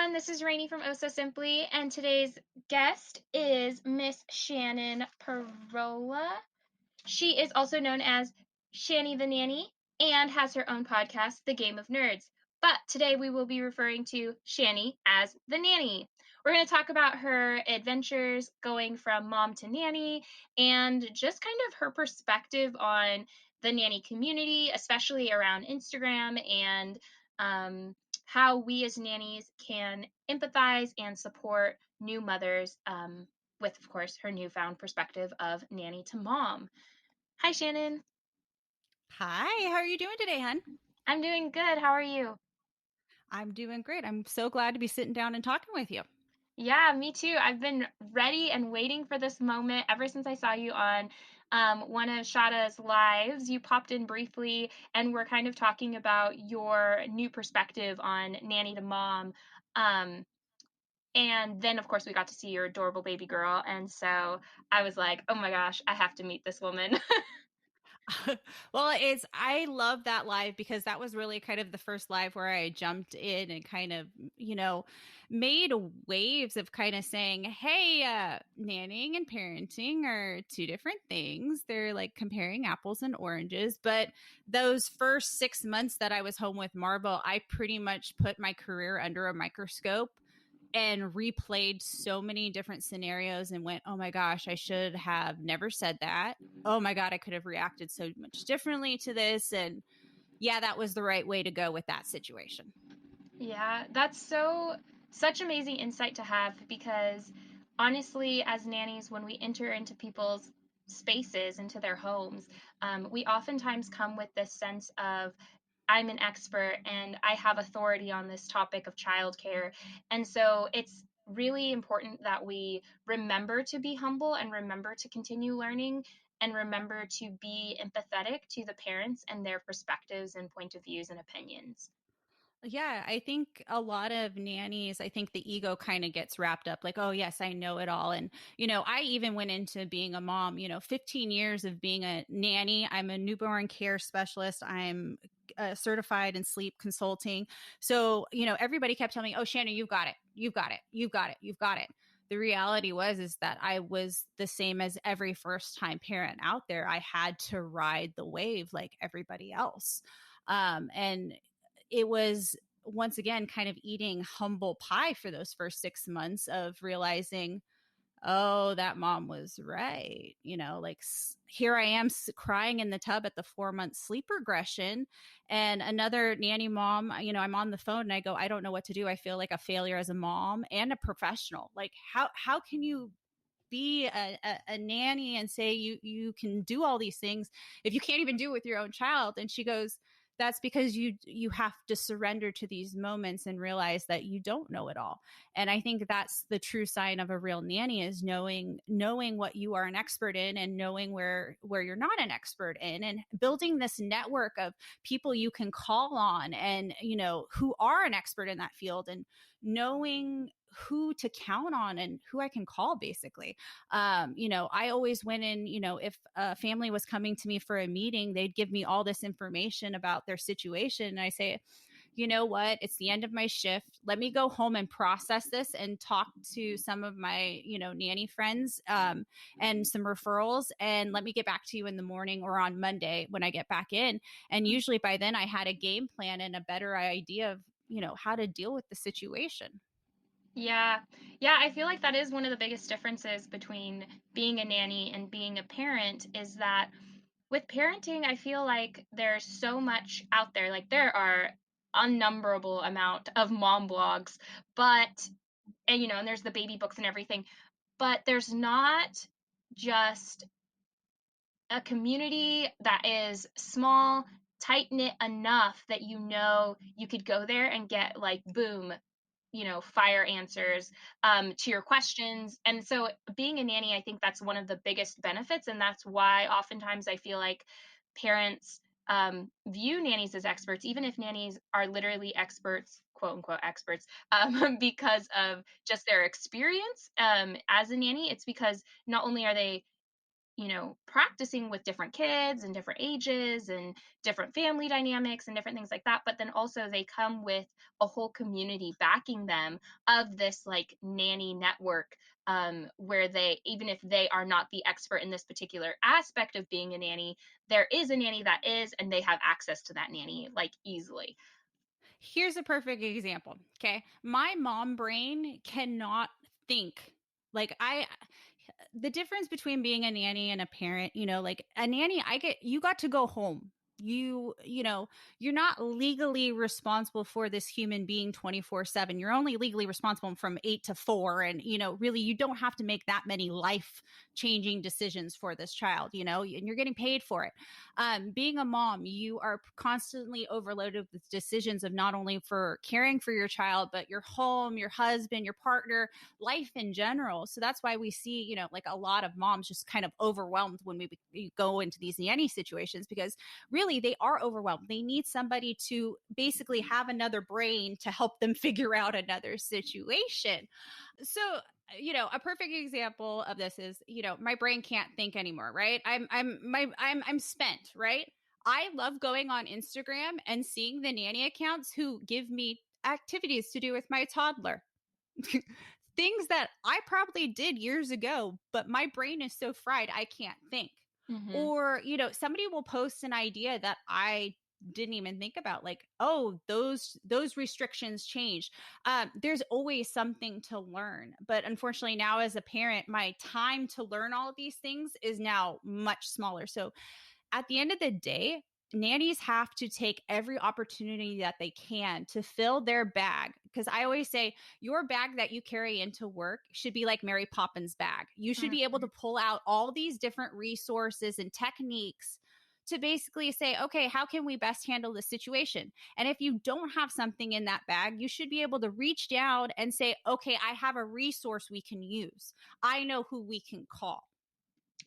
everyone. This is Rainey from Oh So Simply, and today's guest is Miss Shannon Parola. She is also known as Shanny the Nanny and has her own podcast, The Game of Nerds. But today we will be referring to Shanny as the nanny. We're going to talk about her adventures going from mom to nanny and just kind of her perspective on the nanny community, especially around Instagram and um, how we as nannies can empathize and support new mothers with, of course, her newfound perspective of nanny to mom. Hi, Shannon. Hi, how are you doing today, hun? I'm doing good. How are you? I'm doing great. I'm so glad to be sitting down and talking with you. Yeah, me too. I've been ready and waiting for this moment ever since I saw you on one of Shada's lives. You popped in briefly and we're kind of talking about your new perspective on nanny to mom. Um, and then, of course, we got to see your adorable baby girl. And so I was like, oh my gosh, I have to meet this woman. Well, I love that live because that was really kind of the first live where I jumped in and kind of, made waves of kind of saying, "Hey, nannying and parenting are two different things. They're like comparing apples and oranges." But those first 6 months that I was home with Marvel, I pretty much put my career under a microscope and replayed so many different scenarios and went, oh my gosh, I should have never said that. Oh my God, I could have reacted so much differently to this. And yeah, that was the right way to go with that situation. Yeah, that's such amazing insight to have because honestly, as nannies, when we enter into people's spaces, into their homes, we oftentimes come with this sense of I'm an expert and I have authority on this topic of childcare. And so it's really important that we remember to be humble and remember to continue learning and remember to be empathetic to the parents and their perspectives and point of views and opinions. Yeah, I think a lot of nannies, I think the ego kind of gets wrapped up like, oh, yes, I know it all. And, I even went into being a mom, 15 years of being a nanny. I'm a newborn care specialist. I'm certified in sleep consulting. So, everybody kept telling me, oh, Shannon, you've got it. You've got it. You've got it. You've got it. The reality is that I was the same as every first time parent out there. I had to ride the wave like everybody else. And it was once again kind of eating humble pie for those first 6 months of realizing, oh, that mom was right. Like here I am crying in the tub at the 4 month sleep regression. And another nanny mom, I'm on the phone and I go, I don't know what to do. I feel like a failure as a mom and a professional. Like, how can you be a nanny and say you can do all these things if you can't even do it with your own child? And she goes, that's because you have to surrender to these moments and realize that you don't know it all. And I think that's the true sign of a real nanny, is knowing what you are an expert in and knowing where you're not an expert in, and building this network of people you can call on and who are an expert in that field, and knowing who to count on and who I can call, basically. I always went in, if a family was coming to me for a meeting, they'd give me all this information about their situation. And I say, you know what, it's the end of my shift. Let me go home and process this and talk to some of my, nanny friends, and some referrals. And let me get back to you in the morning or on Monday when I get back in. And usually by then I had a game plan and a better idea of, how to deal with the situation. Yeah. Yeah, I feel like that is one of the biggest differences between being a nanny and being a parent is that with parenting, I feel like there's so much out there. Like there are unnumberable amount of mom blogs, but and there's the baby books and everything, but there's not just a community that is small, tight knit enough that you could go there and get like boom, fire answers to your questions. And so being a nanny, I think that's one of the biggest benefits. And that's why oftentimes I feel like parents view nannies as experts, even if nannies are literally experts, quote unquote experts, because of just their experience as a nanny. It's because not only are they practicing with different kids and different ages and different family dynamics and different things like that. But then also they come with a whole community backing them of this like nanny network, where they, even if they are not the expert in this particular aspect of being a nanny, there is a nanny that is, and they have access to that nanny like easily. Here's a perfect example. Okay. My mom brain cannot think. Like the difference between being a nanny and a parent, like a nanny, you got to go home. You're not legally responsible for this human being 24/7. You're only legally responsible from 8 to 4. And, really, you don't have to make that many life changing decisions for this child, and you're getting paid for it. Being a mom, you are constantly overloaded with decisions of not only for caring for your child, but your home, your husband, your partner, life in general. So that's why we see, like a lot of moms just kind of overwhelmed when we go into these nanny situations, because really they are overwhelmed. They need somebody to basically have another brain to help them figure out another situation. So, a perfect example of this is, my brain can't think anymore, right? I'm spent, right? I love going on Instagram and seeing the nanny accounts who give me activities to do with my toddler. Things that I probably did years ago, but my brain is so fried I can't think. Hmm. Or, somebody will post an idea that I didn't even think about, like, oh, those restrictions changed. There's always something to learn, but unfortunately now as a parent, my time to learn all of these things is now much smaller. So at the end of the day, nannies have to take every opportunity that they can to fill their bag. Because I always say your bag that you carry into work should be like Mary Poppins' bag. You should be able to pull out all these different resources and techniques to basically say, okay, how can we best handle the situation? And if you don't have something in that bag, you should be able to reach down and say, okay, I have a resource we can use. I know who we can call.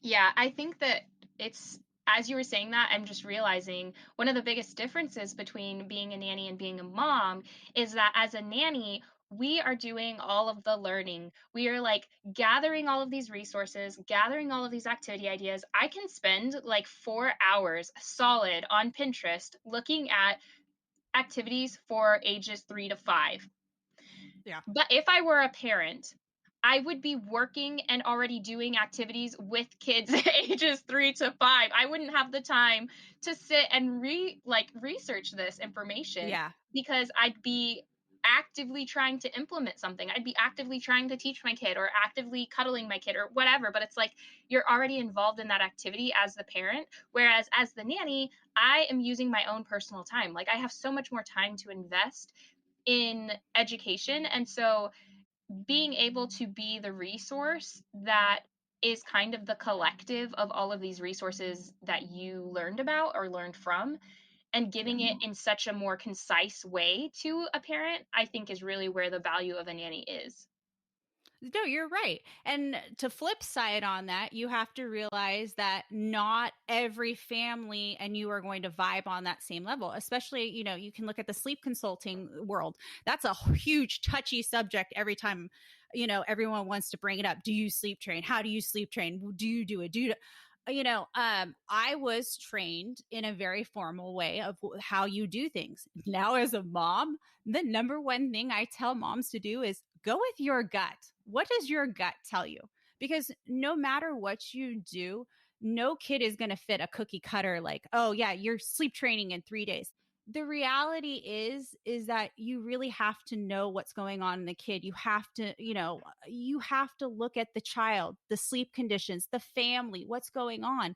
Yeah, I think that it's, as you were saying that, I'm just realizing one of the biggest differences between being a nanny and being a mom is that as a nanny, we are doing all of the learning. We are like gathering all of these resources, gathering all of these activity ideas. I can spend like 4 hours solid on Pinterest looking at activities for ages 3 to 5. Yeah. But if I were a parent, I would be working and already doing activities with kids ages 3 to 5. I wouldn't have the time to sit and research this information, Yeah. because I'd be actively trying to implement something. I'd be actively trying to teach my kid or actively cuddling my kid or whatever. But it's like you're already involved in that activity as the parent. Whereas as the nanny, I am using my own personal time. Like I have so much more time to invest in education. And so being able to be the resource that is kind of the collective of all of these resources that you learned about or learned from, and Yeah. giving it in such a more concise way to a parent, I think is really where the value of a nanny is. No, you're right. And to flip side on that, you have to realize that not every family and you are going to vibe on that same level. Especially, you can look at the sleep consulting world. That's a huge touchy subject every time, everyone wants to bring it up. Do you sleep train? How do you sleep train? Do you do it? I was trained in a very formal way of how you do things. Now, as a mom, the number one thing I tell moms to do is go with your gut. What does your gut tell you? Because no matter what you do, no kid is going to fit a cookie cutter like, oh, yeah, you're sleep training in 3 days. The reality is that you really have to know what's going on in the kid. You have to look at the child, the sleep conditions, the family, what's going on.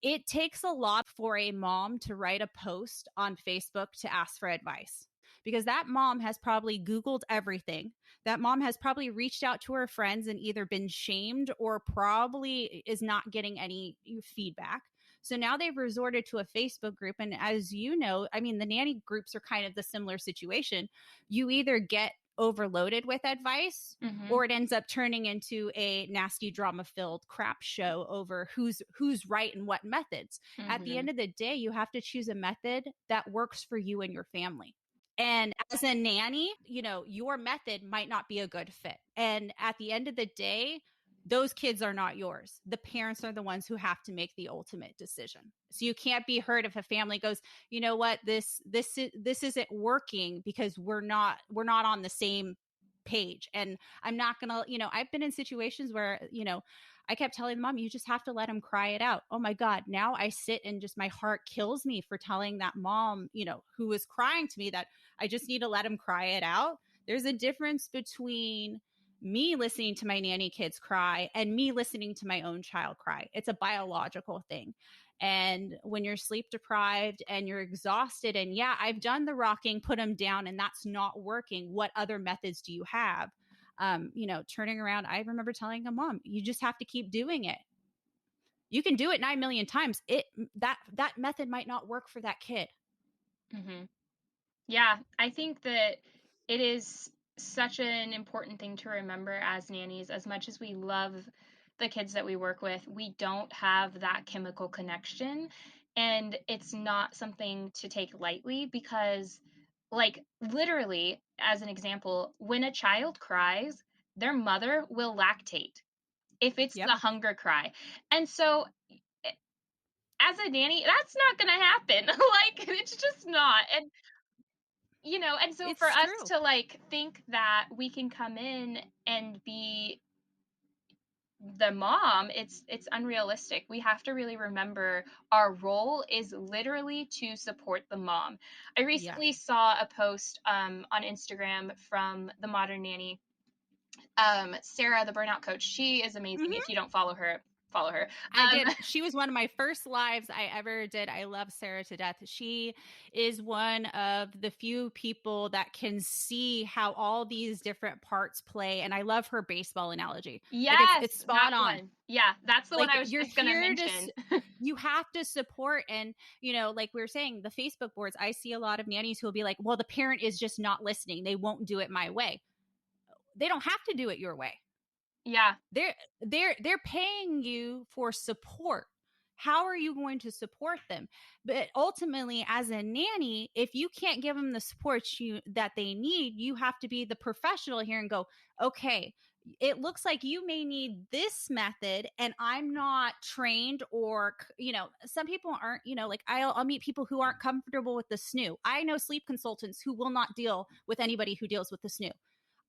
It takes a lot for a mom to write a post on Facebook to ask for advice, because that mom has probably Googled everything. That mom has probably reached out to her friends and either been shamed or probably is not getting any feedback. So now they've resorted to a Facebook group. And as you know, I mean, the nanny groups are kind of the similar situation. You either get overloaded with advice, Mm-hmm. or it ends up turning into a nasty drama filled crap show over who's right and what methods. At the Mm-hmm. end of the day, you have to choose a method that works for you and your family. And as a nanny, your method might not be a good fit. And at the end of the day, those kids are not yours. The parents are the ones who have to make the ultimate decision. So you can't be hurt if a family goes, you know what, this isn't working because we're not on the same page. And I'm not gonna, I've been in situations where, I kept telling the mom, you just have to let him cry it out. Oh my God. Now I sit and just my heart kills me for telling that mom, who was crying to me, that I just need to let him cry it out. There's a difference between me listening to my nanny kids cry and me listening to my own child cry. It's a biological thing. And when you're sleep deprived and you're exhausted, and yeah, I've done the rocking, put them down, and that's not working. What other methods do you have? Turning around, I remember telling a mom, you just have to keep doing it. You can do it 9 million times. That method might not work for that kid. Mm-hmm. Yeah, I think that it is such an important thing to remember as nannies. As much as we love the kids that we work with, we don't have that chemical connection. And it's not something to take lightly because, like, literally, as an example, when a child cries, their mother will lactate if it's Yep. the hunger cry. And so, eh, as a nanny, that's not going to happen. Like, it's just not. And so for It's us true. to like think that we can come in and be the mom, it's unrealistic. We have to really remember our role is literally to support the mom. I Yeah. recently saw a post on Instagram from the Modern Nanny, Sarah, the burnout coach. She is amazing. If Mm-hmm. you don't follow her, follow her. I did. She was one of my first lives I ever did. I love Sarah to death. She is one of the few people that can see how all these different parts play. And I love her baseball analogy. Like Yes, it's that spot on. one. Yeah, that's the one Like I was you're just gonna here mention. you have to support. And like we were saying, the Facebook boards, I see a lot of nannies who will be like, well, the parent is just not listening, they won't do it my way. They don't have to do it your way. Yeah. They're paying you for support. How are you going to support them? But ultimately, as a nanny, if you can't give them the support that they need, you have to be the professional here and go, okay, it looks like you may need this method and I'm not trained, or some people aren't, like I'll meet people who aren't comfortable with the snoo. I know sleep consultants who will not deal with anybody who deals with the snoo.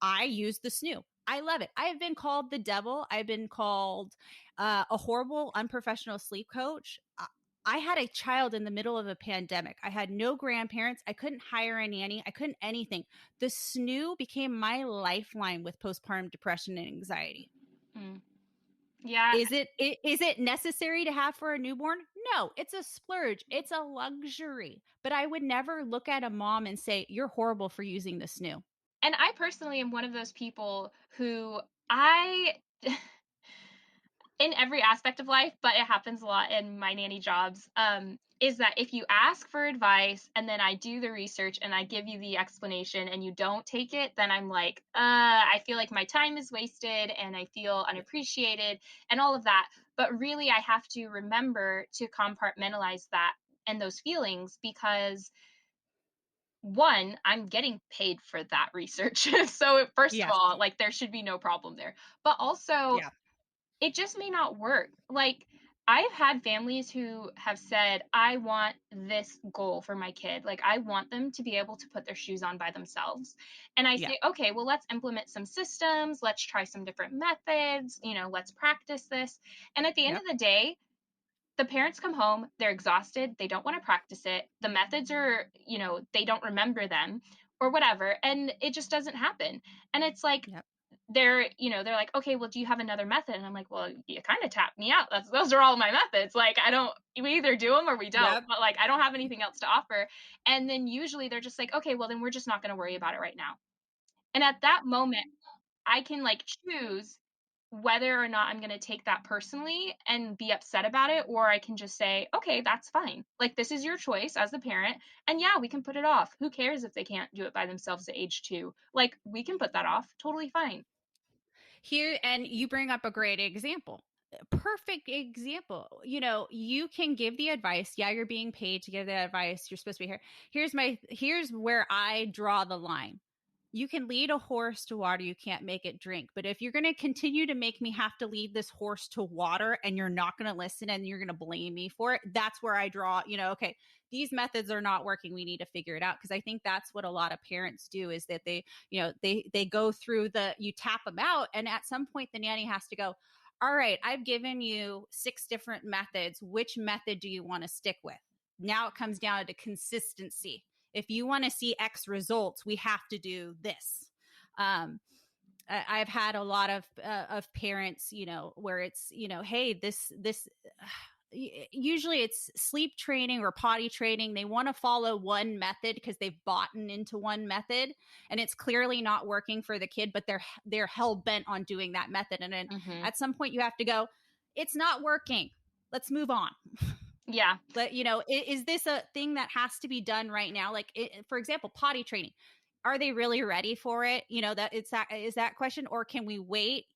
I use the snoo. I love it. I have been called the devil. I've been called a horrible, unprofessional sleep coach. I had a child in the middle of a pandemic. I had no grandparents. I couldn't hire a nanny. I couldn't anything. The snoo became my lifeline with postpartum depression and anxiety. Mm. Yeah. Is it necessary to have for a newborn? No, it's a splurge. It's a luxury. But I would never look at a mom and say, you're horrible for using the snoo. And I personally am one of those people who I in every aspect of life, but it happens a lot in my nanny jobs, is that if you ask for advice and then I do the research and I give you the explanation and you don't take it, then I'm like, I feel like my time is wasted and I feel unappreciated and all of that. But really, I have to remember to compartmentalize that and those feelings because one, I'm getting paid for that research. So, first of Yes. all, like there should be no problem there. But also, Yeah. it just may not work. Like, I've had families who have said, I want this goal for my kid. Like, I want them to be able to put their shoes on by themselves. And I Yeah. say, okay, well, let's implement some systems. Let's try some different methods. Let's practice this. And at the end Yep. of the day, the parents come home, they're exhausted, they don't want to practice it. The methods are, they don't remember them or whatever, and it just doesn't happen. And it's like Yep. they're like, "Okay, well, do you have another method?" And I'm like, "Well, you kind of tapped me out. Those are all my methods. Like, I don't we either do them or we don't, Yep. but like I don't have anything else to offer." And then usually they're just like, "Okay, well, then we're just not going to worry about it right now." And at that moment, I can like choose whether or not I'm going to take that personally and be upset about it, or I can just say, okay, that's fine. Like, this is your choice as the parent. And yeah, we can put it off. Who cares if they can't do it by themselves at age 2? Like, we can put that off. Totally fine. Here, and you bring up a great example. Perfect example. You can give the advice. Yeah, you're being paid to give the advice. You're supposed to be here. Here's where I draw the line. you can lead a horse to water, you can't make it drink. But if you're going to continue to make me have to lead this horse to water and you're not going to listen and you're going to blame me for it, that's where I draw, okay, these methods are not working. We need to figure it out. Because I think that's what a lot of parents do, is that they go through you tap them out. And at some point, the nanny has to go, all right, I've given you 6 different methods. Which method do you want to stick with? Now it comes down to consistency. If you want to see X results, we have to do this. I've had a lot of parents, where it's, hey, this usually it's sleep training or potty training. They want to follow one method because they've bought into one method and it's clearly not working for the kid, but they're hell bent on doing that method. And then at some point you have to go, it's not working. Let's move on. Yeah. But, is this a thing that has to be done right now? Like, for example, potty training. Are they really ready for it? That is that question, or can we wait?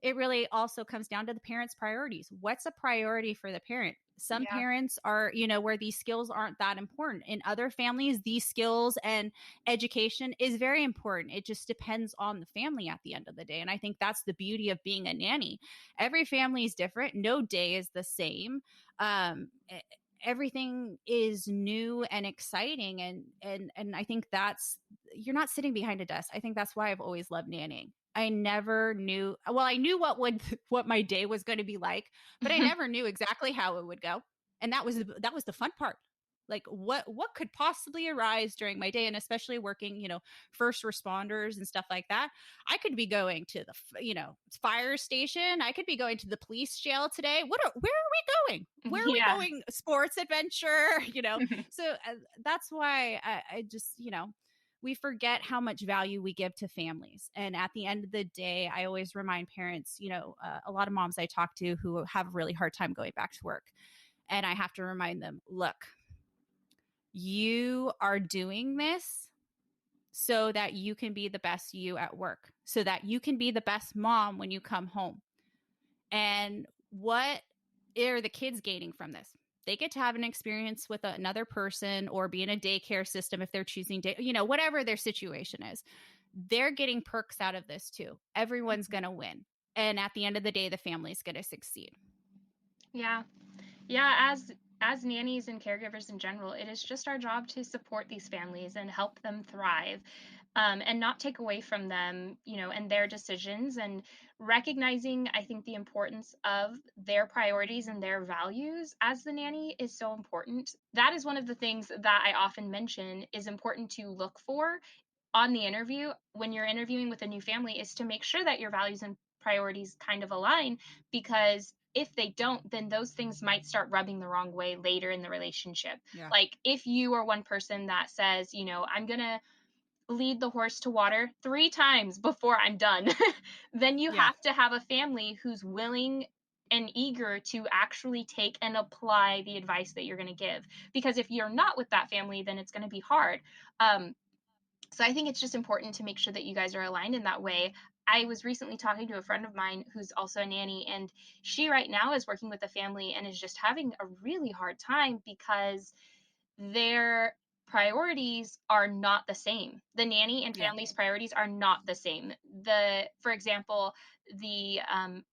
It really also comes down to the parents' priorities. What's a priority for the parent? Some parents are, where these skills aren't that important. In other families, these skills and education is very important. It just depends on the family at the end of the day. And I think that's the beauty of being a nanny. Every family is different. No day is the same. Everything is new and exciting. And I think you're not sitting behind a desk. I think that's why I've always loved nannying. I never knew. Well, I knew what my day was going to be like, but I never knew exactly how it would go. And that was the fun part. Like what could possibly arise during my day, and especially working, first responders and stuff like that. I could be going to the fire station. I could be going to the police jail today. Where are we going? Where are we going? Sports adventure, So that's why I just we forget how much value we give to families. And at the end of the day, I always remind parents, a lot of moms I talk to who have a really hard time going back to work. And I have to remind them, look, you are doing this so that you can be the best you at work, so that you can be the best mom when you come home. And what are the kids gaining from this? They get to have an experience with another person or be in a daycare system if they're choosing whatever their situation is. They're getting perks out of this too. Everyone's going to win. And at the end of the day, the family's going to succeed. Yeah. Yeah. As nannies and caregivers in general, it is just our job to support these families and help them thrive. And not take away from them, and their decisions, and recognizing, I think, the importance of their priorities and their values as the nanny is so important. That is one of the things that I often mention is important to look for on the interview when you're interviewing with a new family, is to make sure that your values and priorities kind of align, because if they don't, then those things might start rubbing the wrong way later in the relationship. Yeah. Like if you are one person that says, I'm going to lead the horse to water 3 times before I'm done, then you have to have a family who's willing and eager to actually take and apply the advice that you're going to give. Because if you're not with that family, then it's going to be hard. So I think it's just important to make sure that you guys are aligned in that way. I was recently talking to a friend of mine who's also a nanny, and she right now is working with a family and is just having a really hard time because their priorities are not the same. The nanny and family's priorities are not the same. For example, the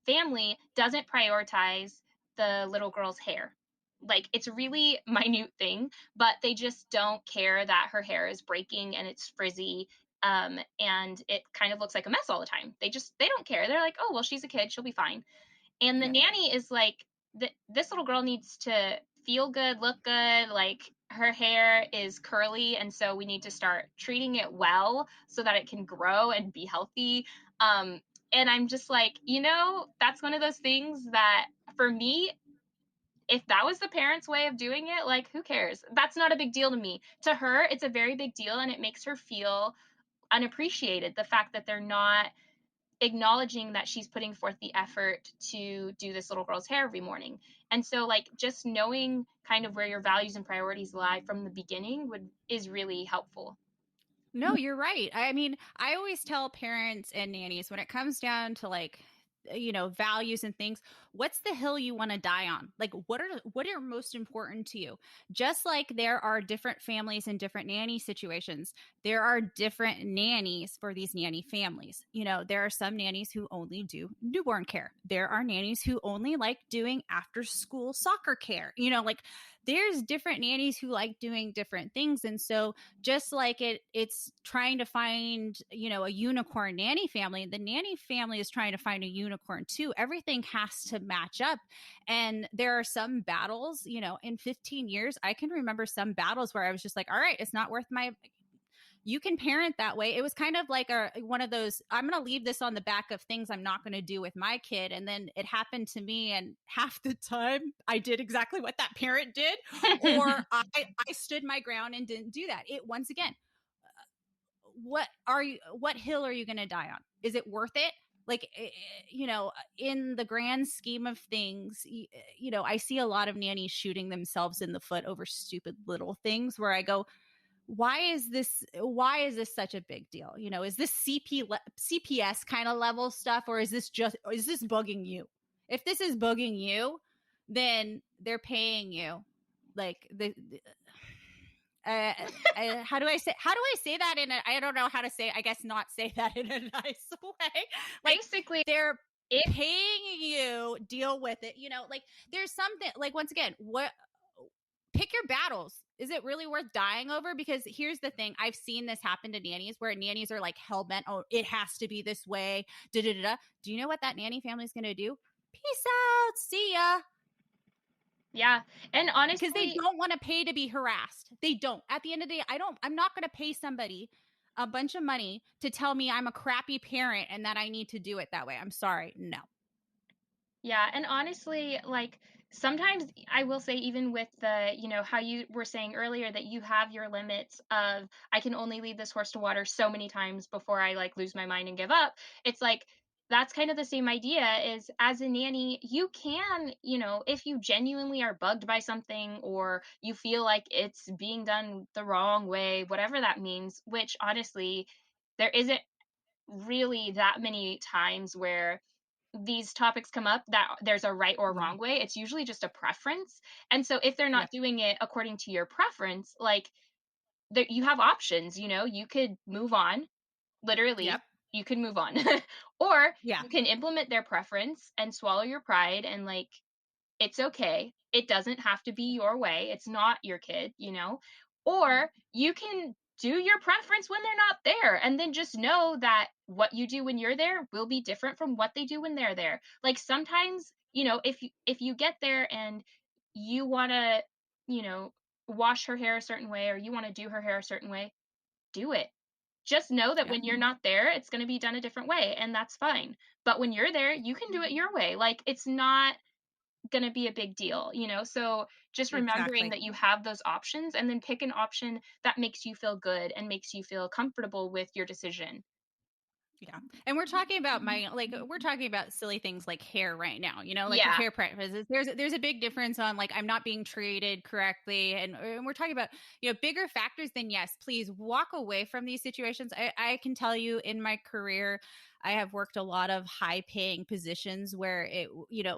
family doesn't prioritize the little girl's hair. Like it's a really minute thing, but they just don't care that her hair is breaking and it's frizzy, and it kind of looks like a mess all the time. They don't care. They're like, oh well, she's a kid, she'll be fine. And the nanny is like, this little girl needs to feel good, look good, like her hair is curly, and so we need to start treating it well so that it can grow and be healthy. And I'm just like, that's one of those things that for me, if that was the parents' way of doing it, like who cares? That's not a big deal to me. To her, it's a very big deal, and it makes her feel unappreciated. The fact that they're not acknowledging that she's putting forth the effort to do this little girl's hair every morning. And so like just knowing kind of where your values and priorities lie from the beginning is really helpful. No, you're right. I mean, I always tell parents and nannies when it comes down to like values and things. What's the hill you want to die on? Like, what are most important to you? Just like there are different families and different nanny situations, there are different nannies for these nanny families. There are some nannies who only do newborn care. There are nannies who only like doing after school soccer care. Like, there's different nannies who like doing different things. And so just like it's trying to find, a unicorn nanny family, the nanny family is trying to find a unicorn too. Everything has to match up. And there are some battles, in 15 years, I can remember some battles where I was just like, all right, it's not worth my, you can parent that way. It was kind of like one of those, I'm going to leave this on the back of things I'm not going to do with my kid. And then it happened to me. And half the time I did exactly what that parent did, or I stood my ground and didn't do that. Once again, what hill are you going to die on? Is it worth it? Like, in the grand scheme of things, I see a lot of nannies shooting themselves in the foot over stupid little things where I go, why is this such a big deal? Is this CPS kind of level stuff, or is this bugging you? If this is bugging you, then they're paying you. Like, how do I say that I don't know how to say, I guess not say that in a nice way. Like, Basically, they're paying you, deal with it. Like, there's something, like, once again, pick your battles. Is it really worth dying over? Because here's the thing. I've seen this happen to nannies where nannies are like hell-bent. Oh, it has to be this way. Da, da, da, da. Do you know what that nanny family is going to do? Peace out. See ya. Yeah. And honestly, because they don't want to pay to be harassed. They don't. At the end of the day, I'm not going to pay somebody a bunch of money to tell me I'm a crappy parent and that I need to do it that way. I'm sorry. No. yeah, and honestly, like sometimes I will say, even with the, how you were saying earlier that you have your limits of, I can only lead this horse to water so many times before I like lose my mind and give up. It's like that's kind of the same idea. Is as a nanny, you can, if you genuinely are bugged by something or you feel like it's being done the wrong way, whatever that means, which honestly, there isn't really that many times where these topics come up that there's a right or Yeah. wrong way. It's usually just a preference. And so if they're not Yep. doing it according to your preference, like there, you have options, you could move on, Yep. literally, you could move on. Or Yeah. you can implement their preference and swallow your pride and like it's okay. It doesn't have to be your way. It's not your kid. Or you can do your preference when they're not there and then just know that what you do when you're there will be different from what they do when they're there. Like sometimes, if you get there and you want to, you know, wash her hair a certain way or you want to do her hair a certain way, do it. Just know that Yeah. when you're not there, it's going to be done a different way and that's fine. But when you're there, you can do it your way. Like it's not gonna be a big deal. So just remembering Exactly. that you have those options and then pick an option that makes you feel good and makes you feel comfortable with your decision. Yeah. And we're talking about silly things like hair right now, like Yeah. hair practices. There's a big difference on like, I'm not being treated correctly. And we're talking about, bigger factors than, yes, please walk away from these situations. I can tell you in my career, I have worked a lot of high paying positions where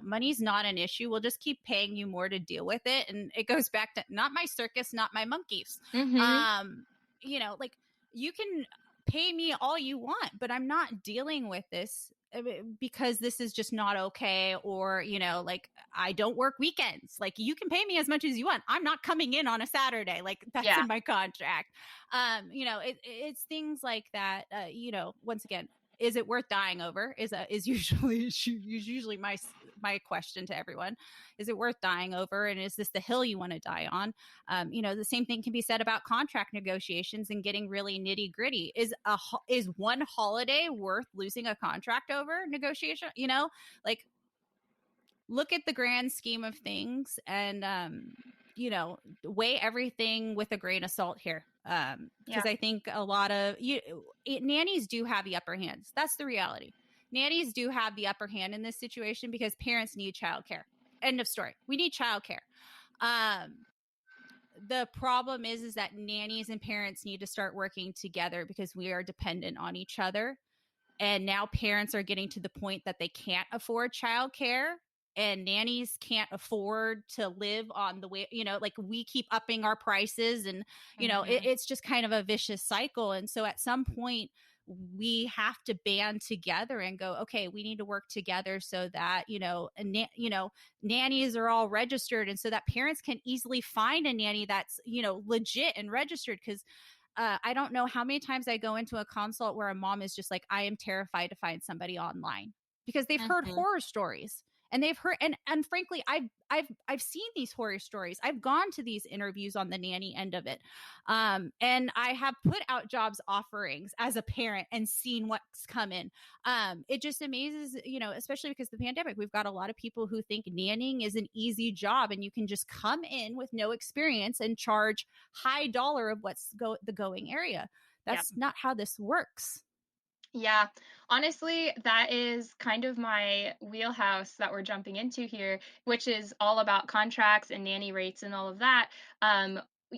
money's not an issue. We'll just keep paying you more to deal with it. And it goes back to not my circus, not my monkeys. Mhm. Like, you can pay me all you want, but I'm not dealing with this because this is just not okay. Or, like, I don't work weekends. Like, you can pay me as much as you want. I'm not coming in on a Saturday. Like, that's Yeah. in my contract. It's things like that. Once again, is it worth dying over? Is usually my question to everyone. Is it worth dying over? And is this the hill you want to die on? The same thing can be said about contract negotiations and getting really nitty gritty. Is one holiday worth losing a contract over negotiation? Like, look at the grand scheme of things and weigh everything with a grain of salt here. Yeah. Because I think a lot of nannies do have the upper hands. That's the reality. Nannies do have the upper hand in this situation because parents need childcare. End of story. We need childcare. The problem is that nannies and parents need to start working together because we are dependent on each other. And now parents are getting to the point that they can't afford childcare, and nannies can't afford to live on the way, like we keep upping our prices, and Mhm. it's just kind of a vicious cycle. And so at some point we have to band together and go, okay, we need to work together so that nannies are all registered, and so that parents can easily find a nanny that's legit and registered. Because I don't know how many times I go into a consult where a mom is just like, I am terrified to find somebody online, because they've heard Mhm. horror stories, and they've heard, and frankly, I've seen these horror stories. I've gone to these interviews on the nanny end of it. And I have put out jobs offerings as a parent and seen what's come in. It just amazes, especially because the pandemic, we've got a lot of people who think nannying is an easy job and you can just come in with no experience and charge high dollar of what's the going area. Yeah. That's not how this works. Yeah, honestly, that is kind of my wheelhouse that we're jumping into here, which is all about contracts and nanny rates and all of that.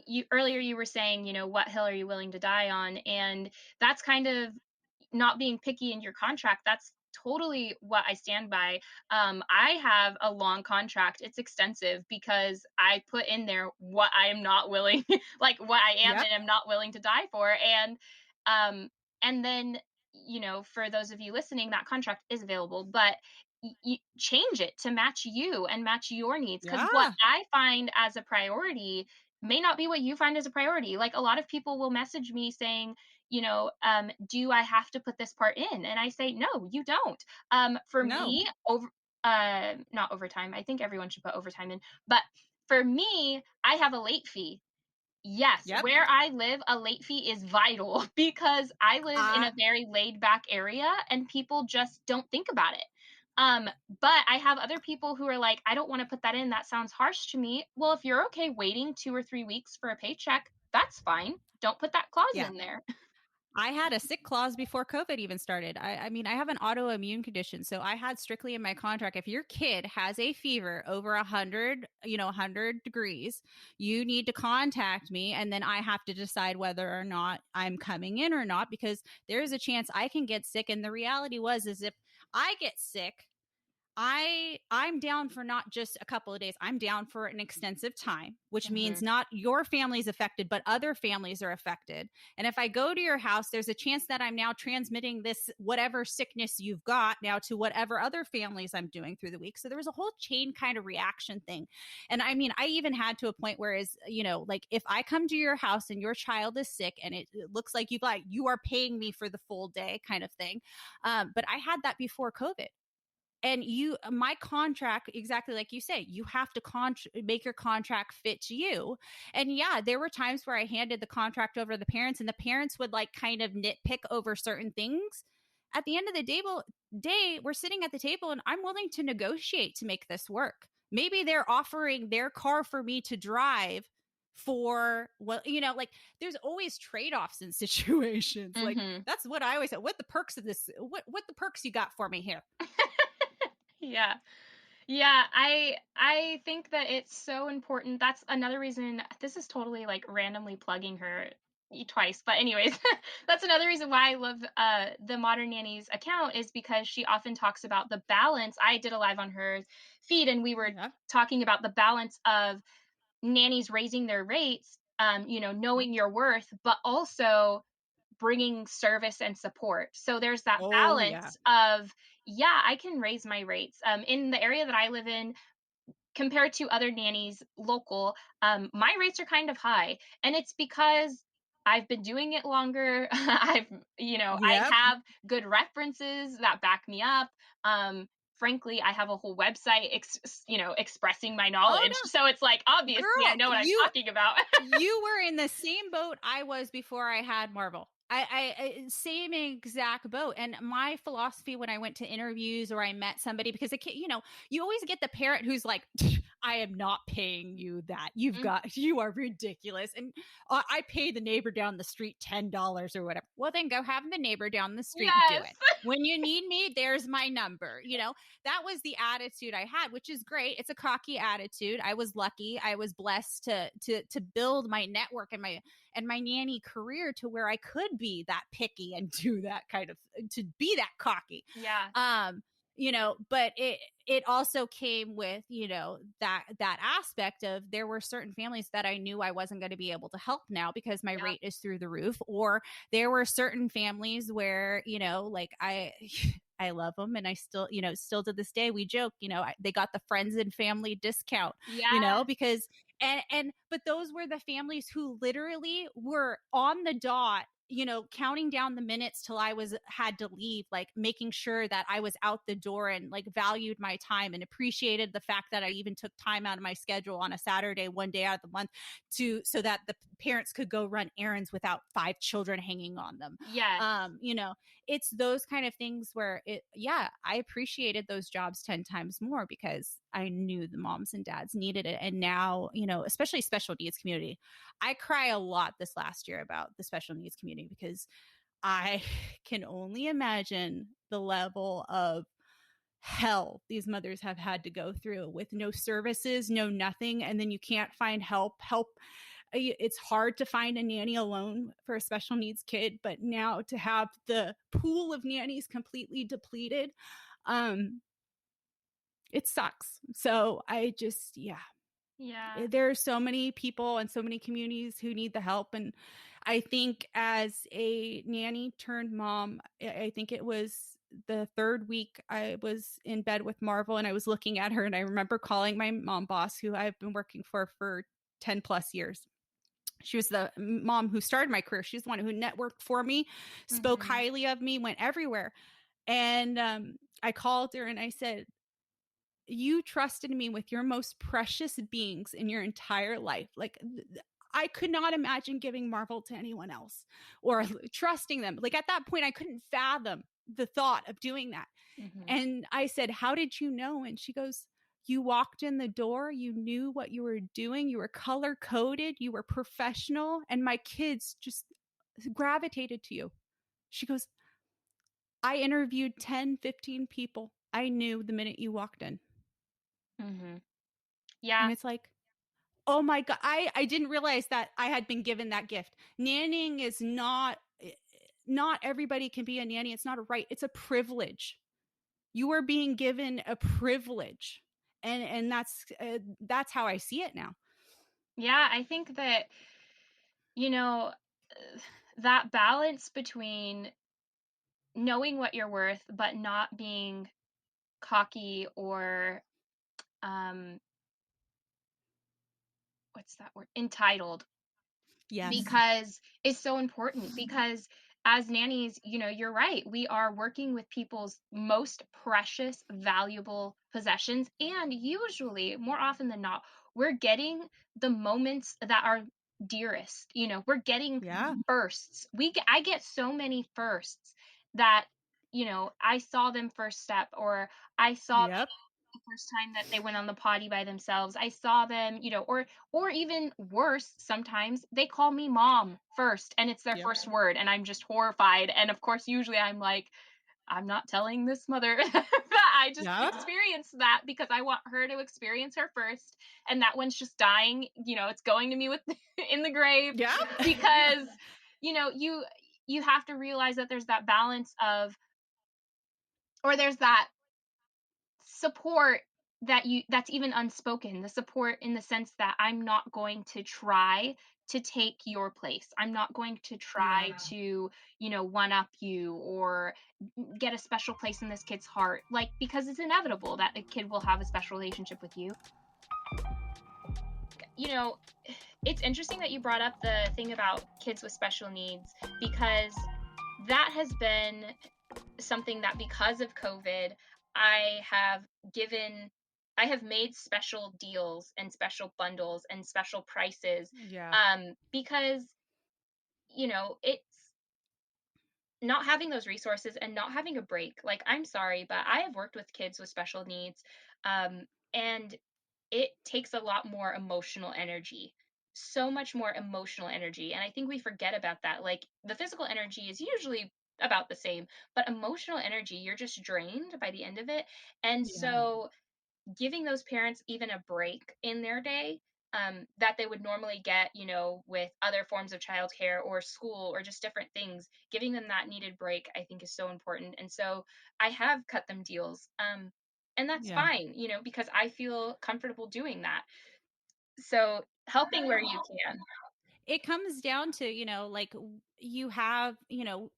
You earlier you were saying, what hill are you willing to die on? And that's kind of not being picky in your contract. That's totally what I stand by. I have a long contract. It's extensive because I put in there what I am not willing, like what I am Yep. and am not willing to die for. Um, and then for those of you listening, that contract is available, but change it to match you and match your needs. Because what Yeah. I find as a priority may not be what you find as a priority. Like a lot of people will message me saying, do I have to put this part in? And I say, no, you don't. For No. me, not overtime. I think everyone should put overtime in, but for me, I have a late fee. Yes, Yep. where I live, a late fee is vital because I live in I a very laid back area and people just don't think about it. Um, but I have other people who are like, I don't want to put that in. That sounds harsh to me. Well, if you're okay waiting 2 or 3 weeks for a paycheck, that's fine. Don't put that clause yeah. in there. I had a sick clause before COVID even started. I mean, I have an autoimmune condition. So I had strictly in my contract, if your kid has a fever over 100, 100 degrees, you need to contact me. And then I have to decide whether or not I'm coming in or not, because there's a chance I can get sick. And the reality is if I get sick, I'm down for not just a couple of days. I'm down for an extensive time, which means Mhm. not your family's affected, but other families are affected. And if I go to your house, there's a chance that I'm now transmitting this whatever sickness you've got now to whatever other families I'm doing through the week. So there was a whole chain kind of reaction thing. And I mean, I even had to a point where like if I come to your house and your child is sick and it looks like you are paying me for the full day kind of thing. But I had that before COVID. And my contract, exactly like you say, you have to make your contract fit to you. And yeah, there were times where I handed the contract over to the parents, and the parents would like kind of nitpick over certain things. At the end of the day, we're sitting at the table and I'm willing to negotiate to make this work. Maybe they're offering their car for me to drive for, well, like there's always trade-offs in situations. Like Mhm. that's what I always say. What the perks of this? What the perks you got for me here? Yeah. Yeah, I think that it's so important. That's another reason this is totally like randomly plugging her twice. But anyways, that's another reason why I love the Modern Nannies account is because she often talks about the balance. I did a live on her feed and we were Yeah. talking about the balance of nannies raising their rates, Yep. knowing your worth, but also bringing service and support. So there's that Oh, yeah. balance of, yeah, I can raise my rates. In the area that I live in, compared to other nannies local, my rates are kind of high. And it's because I've been doing it longer. I Yep. have good references that back me up. Frankly, I have a whole website, expressing my Oh, knowledge. So it's like, no. obviously, I Girl, know what I'm talking about. you were in the same boat I was before I had Marvel. Same exact boat. And my philosophy when I went to interviews or I met somebody, because you always get the parent who's like, I am not paying you that. You are ridiculous. And I pay the neighbor down the street $10 or whatever. Well, then go have the neighbor down the street do Yes. it. When you need me, there's my number. That was the attitude I had, which is great. It's a cocky attitude. I was lucky. I was blessed to build my network and and my nanny career to where I could be that picky and do that kind of, to be that cocky. Yeah. But it also came with, that aspect of, there were certain families that I knew I wasn't going to be able to help now because my Yeah. rate is through the roof, or there were certain families where, like I love them, and I still, still to this day we joke, they got the friends and family discount, Yeah. because but those were the families who literally were on the dot, counting down the minutes till I had to leave, like making sure that I was out the door, and like valued my time and appreciated the fact that I even took time out of my schedule on a Saturday, one day out of the month, so that the parents could go run errands without 5 children hanging on them. Yes. It's those kind of things where I appreciated those jobs 10 times more because I knew the moms and dads needed it. And now, especially special needs community, I cry a lot this last year about the special needs community because I can only imagine the level of hell these mothers have had to go through with no services, no nothing. And then you can't find help. It's hard to find a nanny alone for a special needs kid, but now to have the pool of nannies completely depleted, it sucks. So I just, Yeah. there are so many people and so many communities who need the help. And I think as a nanny turned mom, I think it was the 3rd week I was in bed with Marvel, and I was looking at her, and I remember calling my mom boss, who I've been working for 10 plus years. She was the mom who started my career. She's the one who networked for me, spoke Mm-hmm. highly of me, went everywhere. And I called her and I said, you trusted me with your most precious beings in your entire life. Like, I could not imagine giving Marvel to anyone else or trusting them. Like, at that point, I couldn't fathom the thought of doing that. Mm-hmm. And I said, how did you know? And she goes, you walked in the door, you knew what you were doing, you were color coded, you were professional, and my kids just gravitated to you. She goes, I interviewed 10, 15 people. I knew the minute you walked in. Mm-hmm. And Yeah. it's like, oh my God, I didn't realize that I had been given that gift. Nannying is not everybody can be a nanny. It's not a right, it's a privilege. You are being given a privilege. And that's how I see it now. Yeah. I think that, you know, that balance between knowing what you're worth, but not being cocky or, um, what's that word? Entitled, Yes. because it's so important, because as nannies, you're right, we are working with people's most precious, valuable possessions, and usually, more often than not, we're getting the moments that are dearest. We're getting Yeah. firsts. I get so many firsts that, I saw them first step, or I saw Yep. the first time that they went on the potty by themselves. I saw them, or even worse, sometimes they call me mom first and it's their Yep. first word and I'm just horrified. And of course, usually I'm like, I'm not telling this mother that I just Yep. experienced that, because I want her to experience her first. And that one's just dying, it's going to me with in the grave, Yep. because, you have to realize that there's that balance of, or there's that support that's even unspoken, the support in the sense that I'm not going to try to take your place, I'm not going to Yeah. try to, one up you, or get a special place in this kid's heart, like, because it's inevitable that a kid will have a special relationship with you. you know it's interesting that you brought up the thing about kids with special needs, because that has been something that, because of COVID, I have given I have made special deals and special bundles and special prices, Yeah. because it's not having those resources and not having a break. Like, I'm sorry, but I have worked with kids with special needs, and it takes a lot more emotional energy, so much more emotional energy. And I think we forget about that. Like, the physical energy is usually about the same, but emotional energy, you're just drained by the end of it. And Yeah. so, giving those parents even a break in their day, that they would normally get, with other forms of childcare or school or just different things. Giving them that needed break, I think, is so important. And so I have cut them deals. And that's Yeah. fine, because I feel comfortable doing that. So helping where you can. It comes down to, like you have,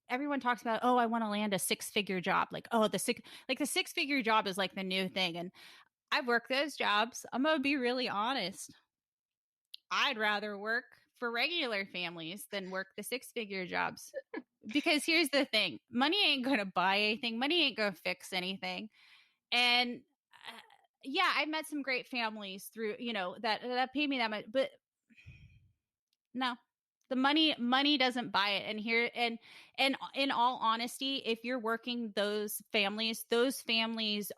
everyone talks about, oh, I want to land a six-figure job. Like, oh, the six-figure job is like the new thing. And I've worked those jobs. I'm going to be really honest. I'd rather work for regular families than work the six-figure jobs. Because here's the thing, money ain't going to buy anything, money ain't going to fix anything. And yeah, I met some great families through, that pay me that much, but no, the money doesn't buy it. And here, and in all honesty, if you're working those families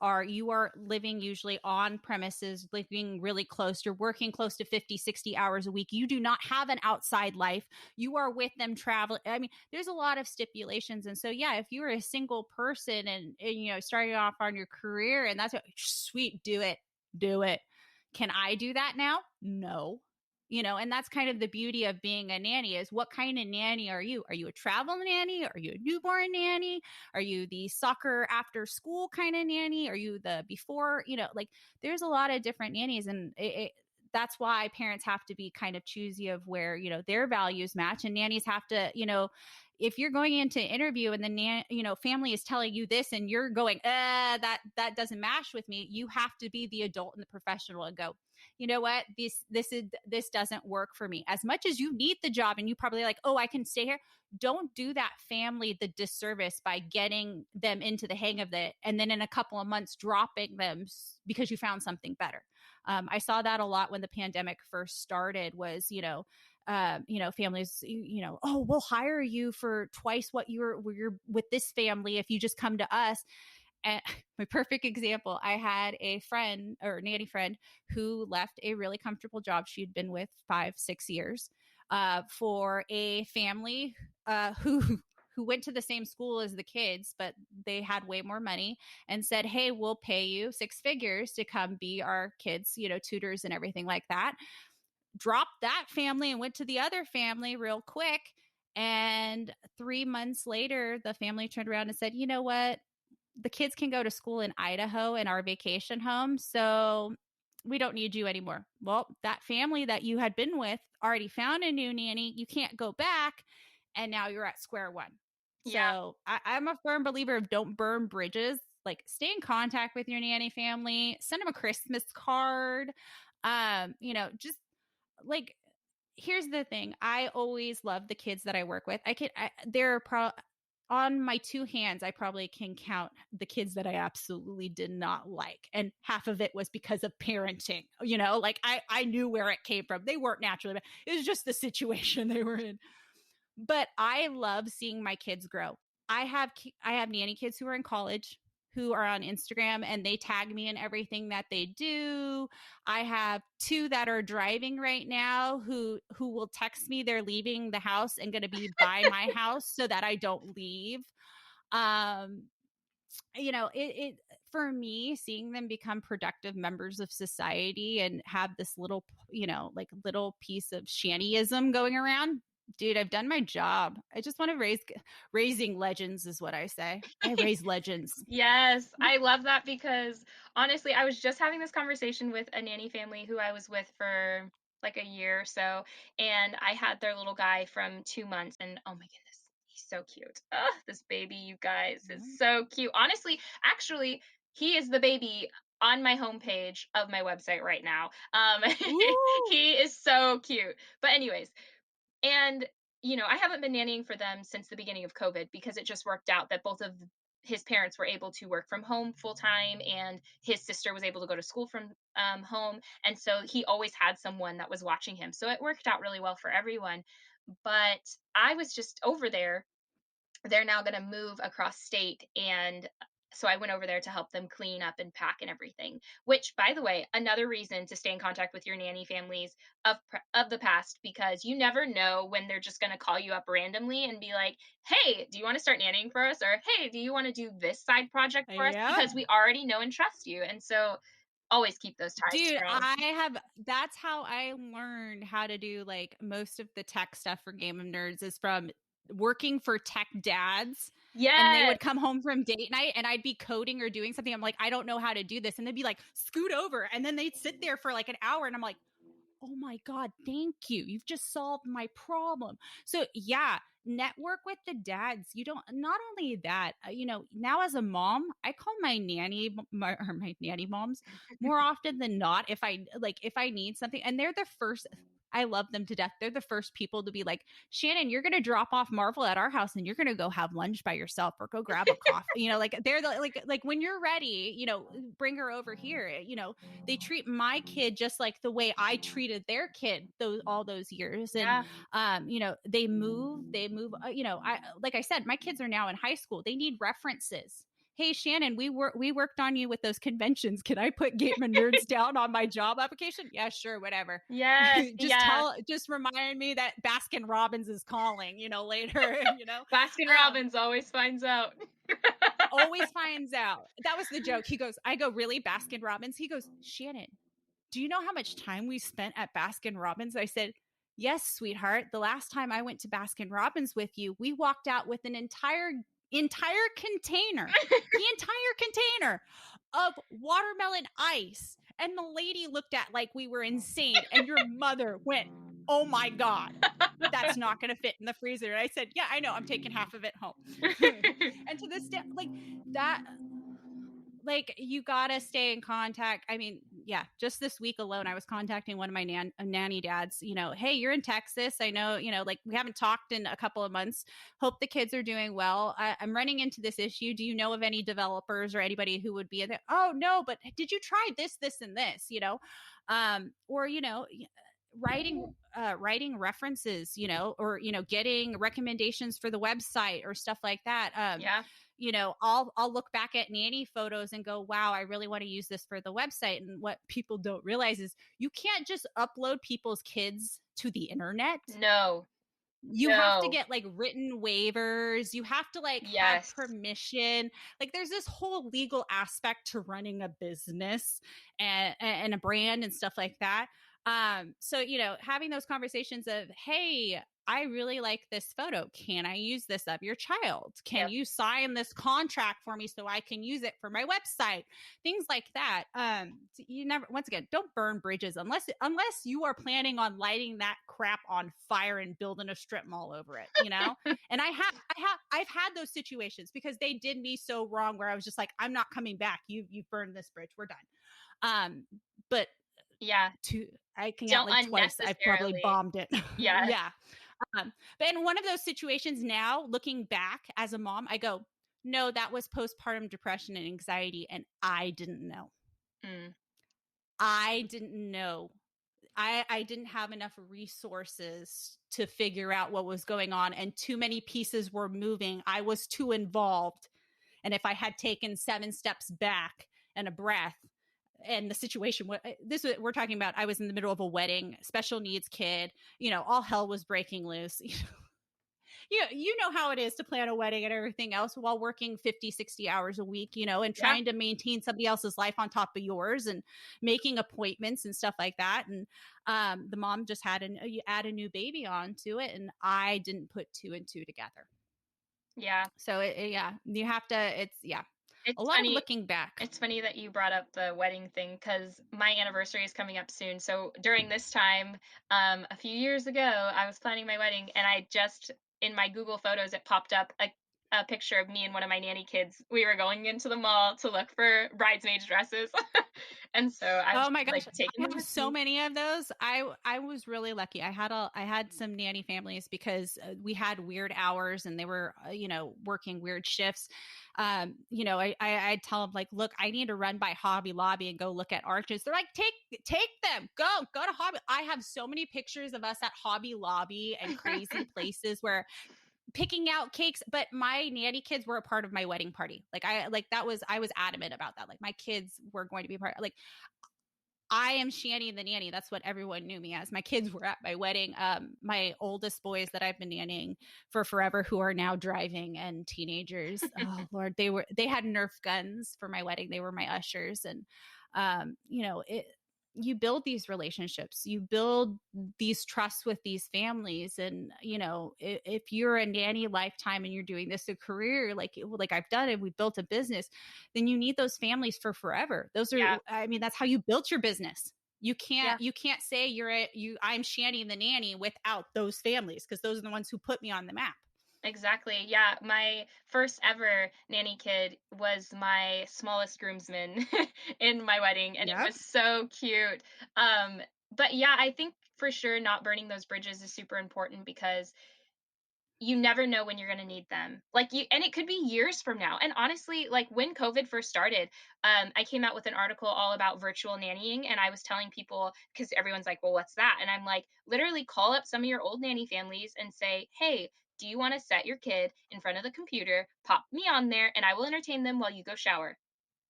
are, you are living usually on premises, living really close, you're working close to 50, 60 hours a week. You do not have an outside life. You are with them traveling. I mean, there's a lot of stipulations. And so, yeah, if you were a single person and starting off on your career, and that's what, sweet, do it. Can I do that now? No. And that's kind of the beauty of being a nanny, is what kind of nanny are you? Are you a travel nanny? Are you a newborn nanny? Are you the soccer after school kind of nanny? Are you the before, like there's a lot of different nannies, and that's why parents have to be kind of choosy of where, their values match, and nannies have to, if you're going into interview and the family is telling you this and you're going, that doesn't match with me, you have to be the adult and the professional and go, you know what, this doesn't work for me. As much as you need the job and you probably like, oh, I can stay here, don't do that family the disservice by getting them into the hang of it and then in a couple of months dropping them because you found something better. I saw that a lot when the pandemic first started, was, families, oh, we'll hire you for twice what you're with this family if you just come to us. And my perfect example, I had a friend or nanny friend who left a really comfortable job she'd been with 5-6 years for a family who went to the same school as the kids, but they had way more money, and said, hey, we'll pay you 6 figures to come be our kids, tutors and everything like that. Dropped that family and went to the other family real quick. And 3 months later, the family turned around and said, you know what? The kids can go to school in Idaho in our vacation home, so we don't need you anymore. Well, that family that you had been with already found a new nanny. You can't go back. And now you're at square one. Yeah. So I'm a firm believer of don't burn bridges. Like, stay in contact with your nanny family, send them a Christmas card. Just like, here's the thing. I always love the kids that I work with. On my two hands, I probably can count the kids that I absolutely did not like. And half of it was because of parenting, like I knew where it came from. They weren't naturally bad. It was just the situation they were in. But I love seeing my kids grow. I have nanny kids who are in college, who are on Instagram, and they tag me in everything that they do. I have 2 that are driving right now who will text me they're leaving the house and going to be by my house so that I don't leave. Um, it for me, seeing them become productive members of society and have this little, like little piece of Shannyism going around. Dude, I've done my job. I just want to raising legends is what I say. I raise legends. Yes, I love that because honestly, I was just having this conversation with a nanny family who I was with for like a year or so, and I had their little guy from 2 months, and oh my goodness, he's so cute. Ugh, this baby, you guys, is so cute. Honestly, actually, he is the baby on my homepage of my website right now. Ooh. He is so cute. But anyways, and, I haven't been nannying for them since the beginning of COVID because it just worked out that both of his parents were able to work from home full time, and his sister was able to go to school from home. And so he always had someone that was watching him. So it worked out really well for everyone. But I was just over there. They're now going to move across state, and so I went over there to help them clean up and pack and everything. Which, by the way, another reason to stay in contact with your nanny families of the past, because you never know when they're just going to call you up randomly and be like, hey, do you want to start nannying for us? Or hey, do you want to do this side project for us, Yep. because we already know and trust you. And so always keep those ties Dude, strong. that's how I learned how to do like most of the tech stuff for Game of Nerds is from working for tech dads. And they Yes. would come home from date night and I'd be coding or doing something. I'm like, I don't know how to do this. And they'd be like, scoot over. And then they'd sit there for like an hour. And I'm like, oh my God, thank you. You've just solved my problem. So yeah, network with the dads. You don't, not only that, now as a mom, I call my my nanny moms more often than not. If I need something and they're the first, I love them to death. They're the first people to be like, Shannon, you're going to drop off Marvel at our house and you're going to go have lunch by yourself or go grab a coffee. Like they're like when you're ready, bring her over here. They treat my kid just like the way I treated their kid all those years. And Yeah. I like I said, my kids are now in high school. They need references. Hey Shannon, we worked on you with those conventions. Can I put Game of Nerds down on my job application? Yeah, sure, whatever. Yes. Yeah. Just remind me that Baskin Robbins is calling, later, Baskin um, Robbins always finds out. always finds out. That was the joke. I go, really, Baskin Robbins? He goes, Shannon, do you know how much time we spent at Baskin Robbins? I said, yes, sweetheart. The last time I went to Baskin Robbins with you, we walked out with an entire container, the entire container of watermelon ice. And the lady looked at like we were insane. And your mother went, oh my God, that's not going to fit in the freezer. And I said, yeah, I know. I'm taking half of it home. And to this day, like that, like you gotta stay in contact. I mean, yeah, just this week alone, I was contacting one of my nanny dads. Hey, you're in Texas. I know, like we haven't talked in a couple of months. Hope the kids are doing well. I'm running into this issue. Do you know of any developers or anybody who would be in there? Oh no, but did you try this, this, and this? Or writing references, or getting recommendations for the website or stuff like that. Yeah. I'll look back at nanny photos and go, wow, I really want to use this for the website. And what people don't realize is you can't just upload people's kids to the internet. No. You have to get like written waivers. You have to like have Yes. permission. Like there's this whole legal aspect to running a business and a brand and stuff like that. So, having those conversations of, hey, I really like this photo. Can I use this of your child? Can Yep. you sign this contract for me so I can use it for my website? Things like that. You never, once again, don't burn bridges unless you are planning on lighting that crap on fire and building a strip mall over it, And I've had those situations because they did me so wrong where I was just like, I'm not coming back. You've burned this bridge. We're done. But yeah, I can don't count like twice. I've probably bombed it. Yeah. Yeah. But in one of those situations now, looking back as a mom, I go, no, that was postpartum depression and anxiety. And I didn't know. I didn't know. I didn't have enough resources to figure out what was going on. And too many pieces were moving. I was too involved. And if I had taken 7 steps back and a breath, and the situation, we're talking about, I was in the middle of a wedding, special needs kid, all hell was breaking loose. You know how it is to plan a wedding and everything else while working 50, 60 hours a week, and trying to maintain somebody else's life on top of yours and making appointments and stuff like that. And the mom just had add a new baby onto it. And I didn't put 2 and 2 together. Yeah. So you have to, it's a lot funny, of looking back. It's funny that you brought up the wedding thing because my anniversary is coming up soon. So during this time, a few years ago, I was planning my wedding, and I just in my Google Photos it popped up a picture of me and one of my nanny kids. We were going into the mall to look for bridesmaids dresses, and so I was oh my gosh, taking I have so many of those. I was really lucky. I had some nanny families because we had weird hours and they were working weird shifts. I tell them like, look, I need to run by Hobby Lobby and go look at arches. They're like, take them, go to Hobby. I have so many pictures of us at Hobby Lobby and crazy places where picking out cakes, but my nanny kids were a part of my wedding party. I was adamant about that. Like my kids were going to be a part. Like I am Shanny the Nanny. That's what everyone knew me as. My kids were at my wedding. My oldest boys that I've been nannying for forever, who are now driving and teenagers. Oh Lord, they had Nerf guns for my wedding. They were my ushers, and You build these relationships, you build these trusts with these families. And, if you're a nanny lifetime and you're doing this a career, like I've done it, we built a business, then you need those families for forever. Yeah. That's how you built your business. You Yeah. can't say I'm Shanny the Nanny without those families, because those are the ones who put me on the map. Exactly. Yeah. My first ever nanny kid was my smallest groomsman in my wedding, and it Yep. was so cute. Um, but yeah, I think for sure not burning those bridges is super important because you never know when you're going to need them. And it could be years from now. And honestly, like when COVID first started, I came out with an article all about virtual nannying. And I was telling people, because everyone's like, well, what's that? And I'm like, literally call up some of your old nanny families and say, hey, do you want to set your kid in front of the computer, pop me on there, and I will entertain them while you go shower?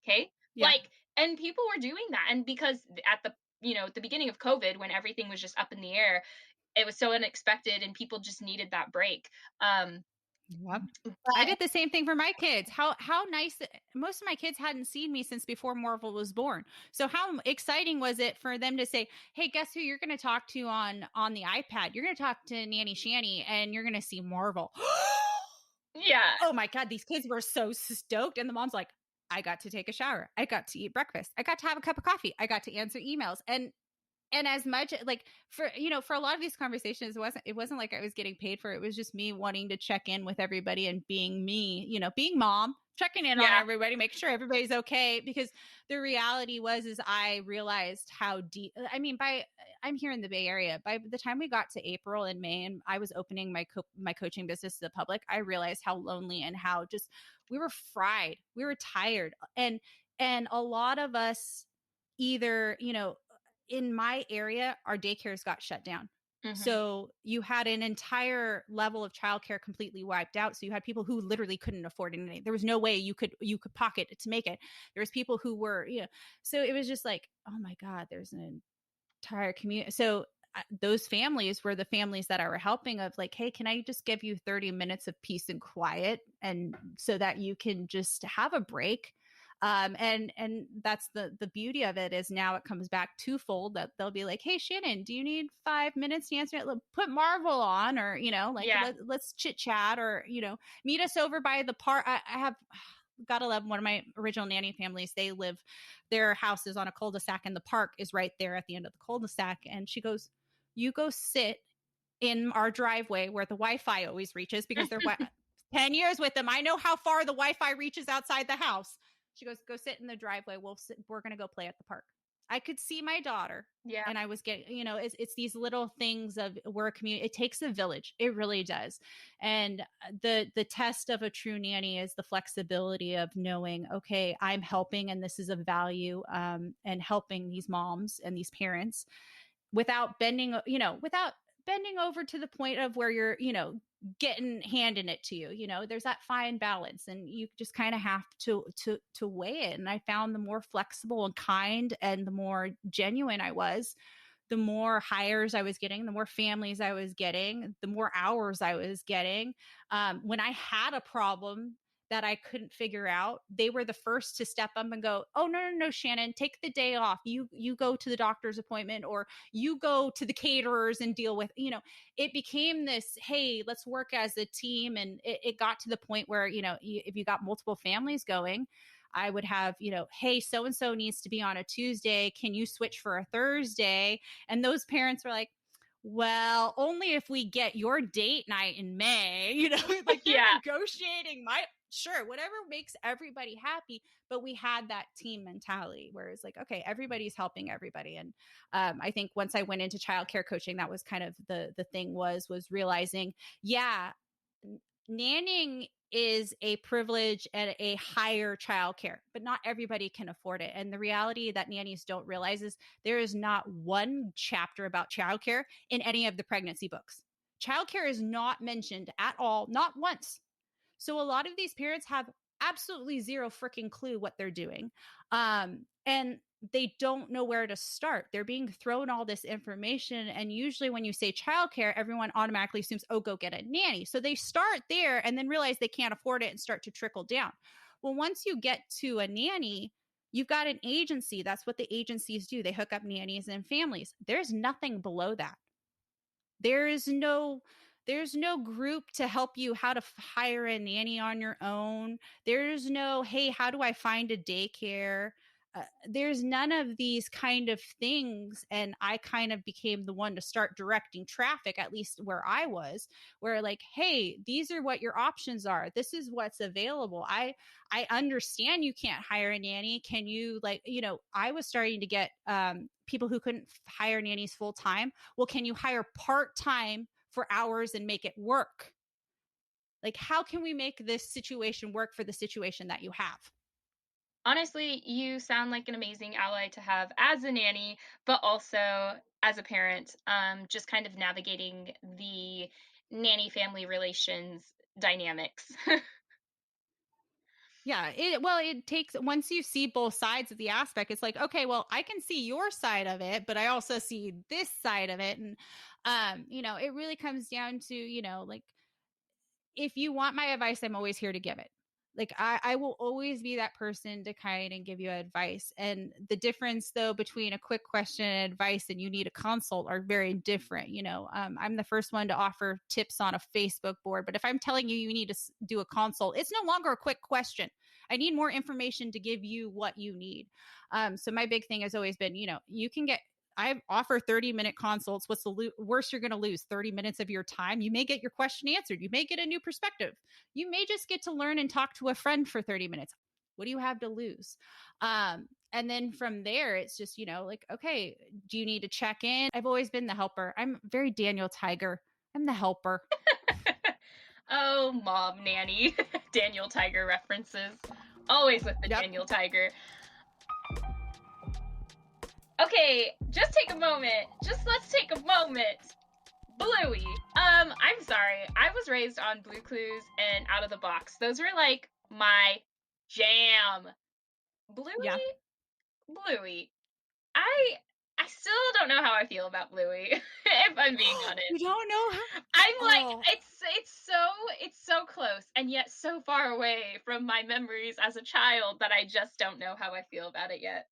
Okay. Yep. And people were doing that. And because at the beginning of COVID, when everything was just up in the air, it was so unexpected and people just needed that break. Um, Yep. I but did the same thing for my kids. How nice most of my kids hadn't seen me since before Marvel was born. So how exciting was it for them to say, "Hey, guess who you're going to talk to on the iPad? You're going to talk to Nanny Shanny and you're going to see Marvel." yeah, Oh my god, these kids were so stoked, and the mom's like, "I got to take a shower. I got to eat breakfast. I got to have a cup of coffee. I got to answer emails." And as much like for a lot of these conversations, it wasn't like I was getting paid for it. It was just me wanting to check in with everybody and being me, being mom, checking in on yeah, everybody, make sure everybody's okay. Because the reality is I realized how deep, I'm here in the Bay Area. By the time we got to April and May and I was opening my coaching business to the public, I realized how lonely and how just we were fried. We were tired. And a lot of us either, in my area, our daycares got shut down. hmm, So you had an entire level of childcare completely wiped out. So you had people who literally couldn't afford anything. There was no way you could pocket it to make it. There was people who were, so it was just like, oh my God, there's an entire community. So those families were the families that I were helping of like, hey, can I just give you 30 minutes of peace and quiet, and so that you can just have a break. And that's the beauty of it is now it comes back twofold, that they'll be like, hey, Shannon, do you need 5 minutes to answer it? Put Marvel on, or, yeah, let's chit chat, or, meet us over by the park. I have, gotta love one of my original nanny families. Their house is on a cul-de-sac and the park is right there at the end of the cul-de-sac. And she goes, you go sit in our driveway where the Wi-Fi always reaches, because they're 10 years with them. I know how far the Wi-Fi reaches outside the house. She goes, go sit in the driveway. We're going to go play at the park. I could see my daughter, yeah, and I was getting, it's these little things of where a community, it takes a village. It really does. And the test of a true nanny is the flexibility of knowing, okay, I'm helping and this is of value, and helping these moms and these parents without bending over to the point of where you're, getting handing it to you. There's that fine balance, and you just kind of have to weigh it. And I found the more flexible and kind and the more genuine I was, the more hires I was getting, the more families I was getting, the more hours I was getting. When I had a problem that I couldn't figure out, they were the first to step up and go, "Oh, no, no, no, Shannon, take the day off. You go to the doctor's appointment, or you go to the caterers and deal with." It became this, hey, let's work as a team. And it got to the point where, if you got multiple families going, I would have, hey, so and so needs to be on a Tuesday. Can you switch for a Thursday? And those parents were like, well, only if we get your date night in May, like they're yeah, negotiating sure, whatever makes everybody happy. But we had that team mentality where it's like, okay, everybody's helping everybody. And I think once I went into childcare coaching, that was kind of the thing was realizing, yeah, nannying is a privilege at a higher childcare, but not everybody can afford it. And the reality that nannies don't realize is there is not one chapter about childcare in any of the pregnancy books. Childcare is not mentioned at all, not once. So a lot of these parents have absolutely zero freaking clue what they're doing. And they don't know where to start. They're being thrown all this information. And usually when you say childcare, everyone automatically assumes, oh, go get a nanny. So they start there and then realize they can't afford it and start to trickle down. Well, once you get to a nanny, You've got an agency. That's what the agencies do. They hook up nannies and families. There's nothing below that. There's no group to help you how to hire a nanny on your own. There's no, hey, how do I find a daycare? There's none of these kind of things. And I kind of became the one to start directing traffic, at least where I was, where like, hey, these are what your options are. This is what's available. I understand you can't hire a nanny. Can you, like, I was starting to get people who couldn't hire nannies full time. Well, can you hire part time for hours and make it work? Like, how can we make this situation work for the situation that you have? Honestly, you sound like an amazing ally to have as a nanny, but also as a parent, just kind of navigating the nanny family relations dynamics. Yeah, it takes, once you see both sides of the aspect, it's like, okay, well, I can see your side of it, but I also see this side of it. And it really comes down to, like, if you want my advice, I'm always here to give it. Like, I will always be that person to kind of give you advice. And the difference, though, between a quick question and advice and you need a consult are very different. I'm the first one to offer tips on a Facebook board, but if I'm telling you need to do a consult, it's no longer a quick question. I need more information to give you what you need. So my big thing has always been, you can get, I offer 30-minute consults. What's the worst you're going to lose? 30 minutes of your time. You may get your question answered. You may get a new perspective. You may just get to learn and talk to a friend for 30 minutes. What do you have to lose? And then from there, it's just, like, okay, do you need to check in? I've always been the helper. I'm very Daniel Tiger. I'm the helper. Oh, mom nanny. Daniel Tiger references. Always with the Yep. Daniel Tiger. Okay, just take a moment. Let's take a moment. Bluey. I'm sorry. I was raised on Blue Clues and Out of the Box. Those were like my jam. Bluey, Yeah. Bluey. I I still don't know how I feel about Bluey, if I'm being You honest. don't know how? I'm like, Oh, it's so close and yet so far away from my memories as a child that I just don't know how I feel about it yet.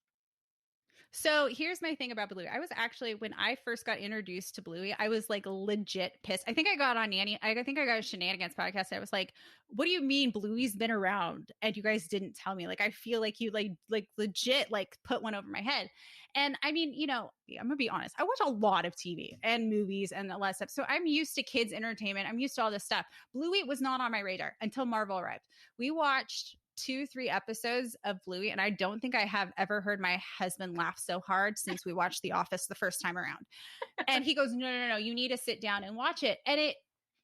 so here's my thing about Bluey. I was actually, when I first got introduced to Bluey, I was like legit pissed. I think I got on Nanny. I think I got a Shenanigans podcast. I was like, "What do you mean Bluey's been around and you guys didn't tell me?" Like, I feel like you like legit like put one over my head. And I mean, I'm gonna be honest. I watch a lot of TV and movies and a lot of stuff, so I'm used to kids entertainment. I'm used to all this stuff. Bluey was not on my radar until Marvel arrived. We watched 2-3 episodes of Bluey, and I don't think I have ever heard my husband laugh so hard since we watched The Office the first time around. And he goes, no, you need to sit down and watch it. And it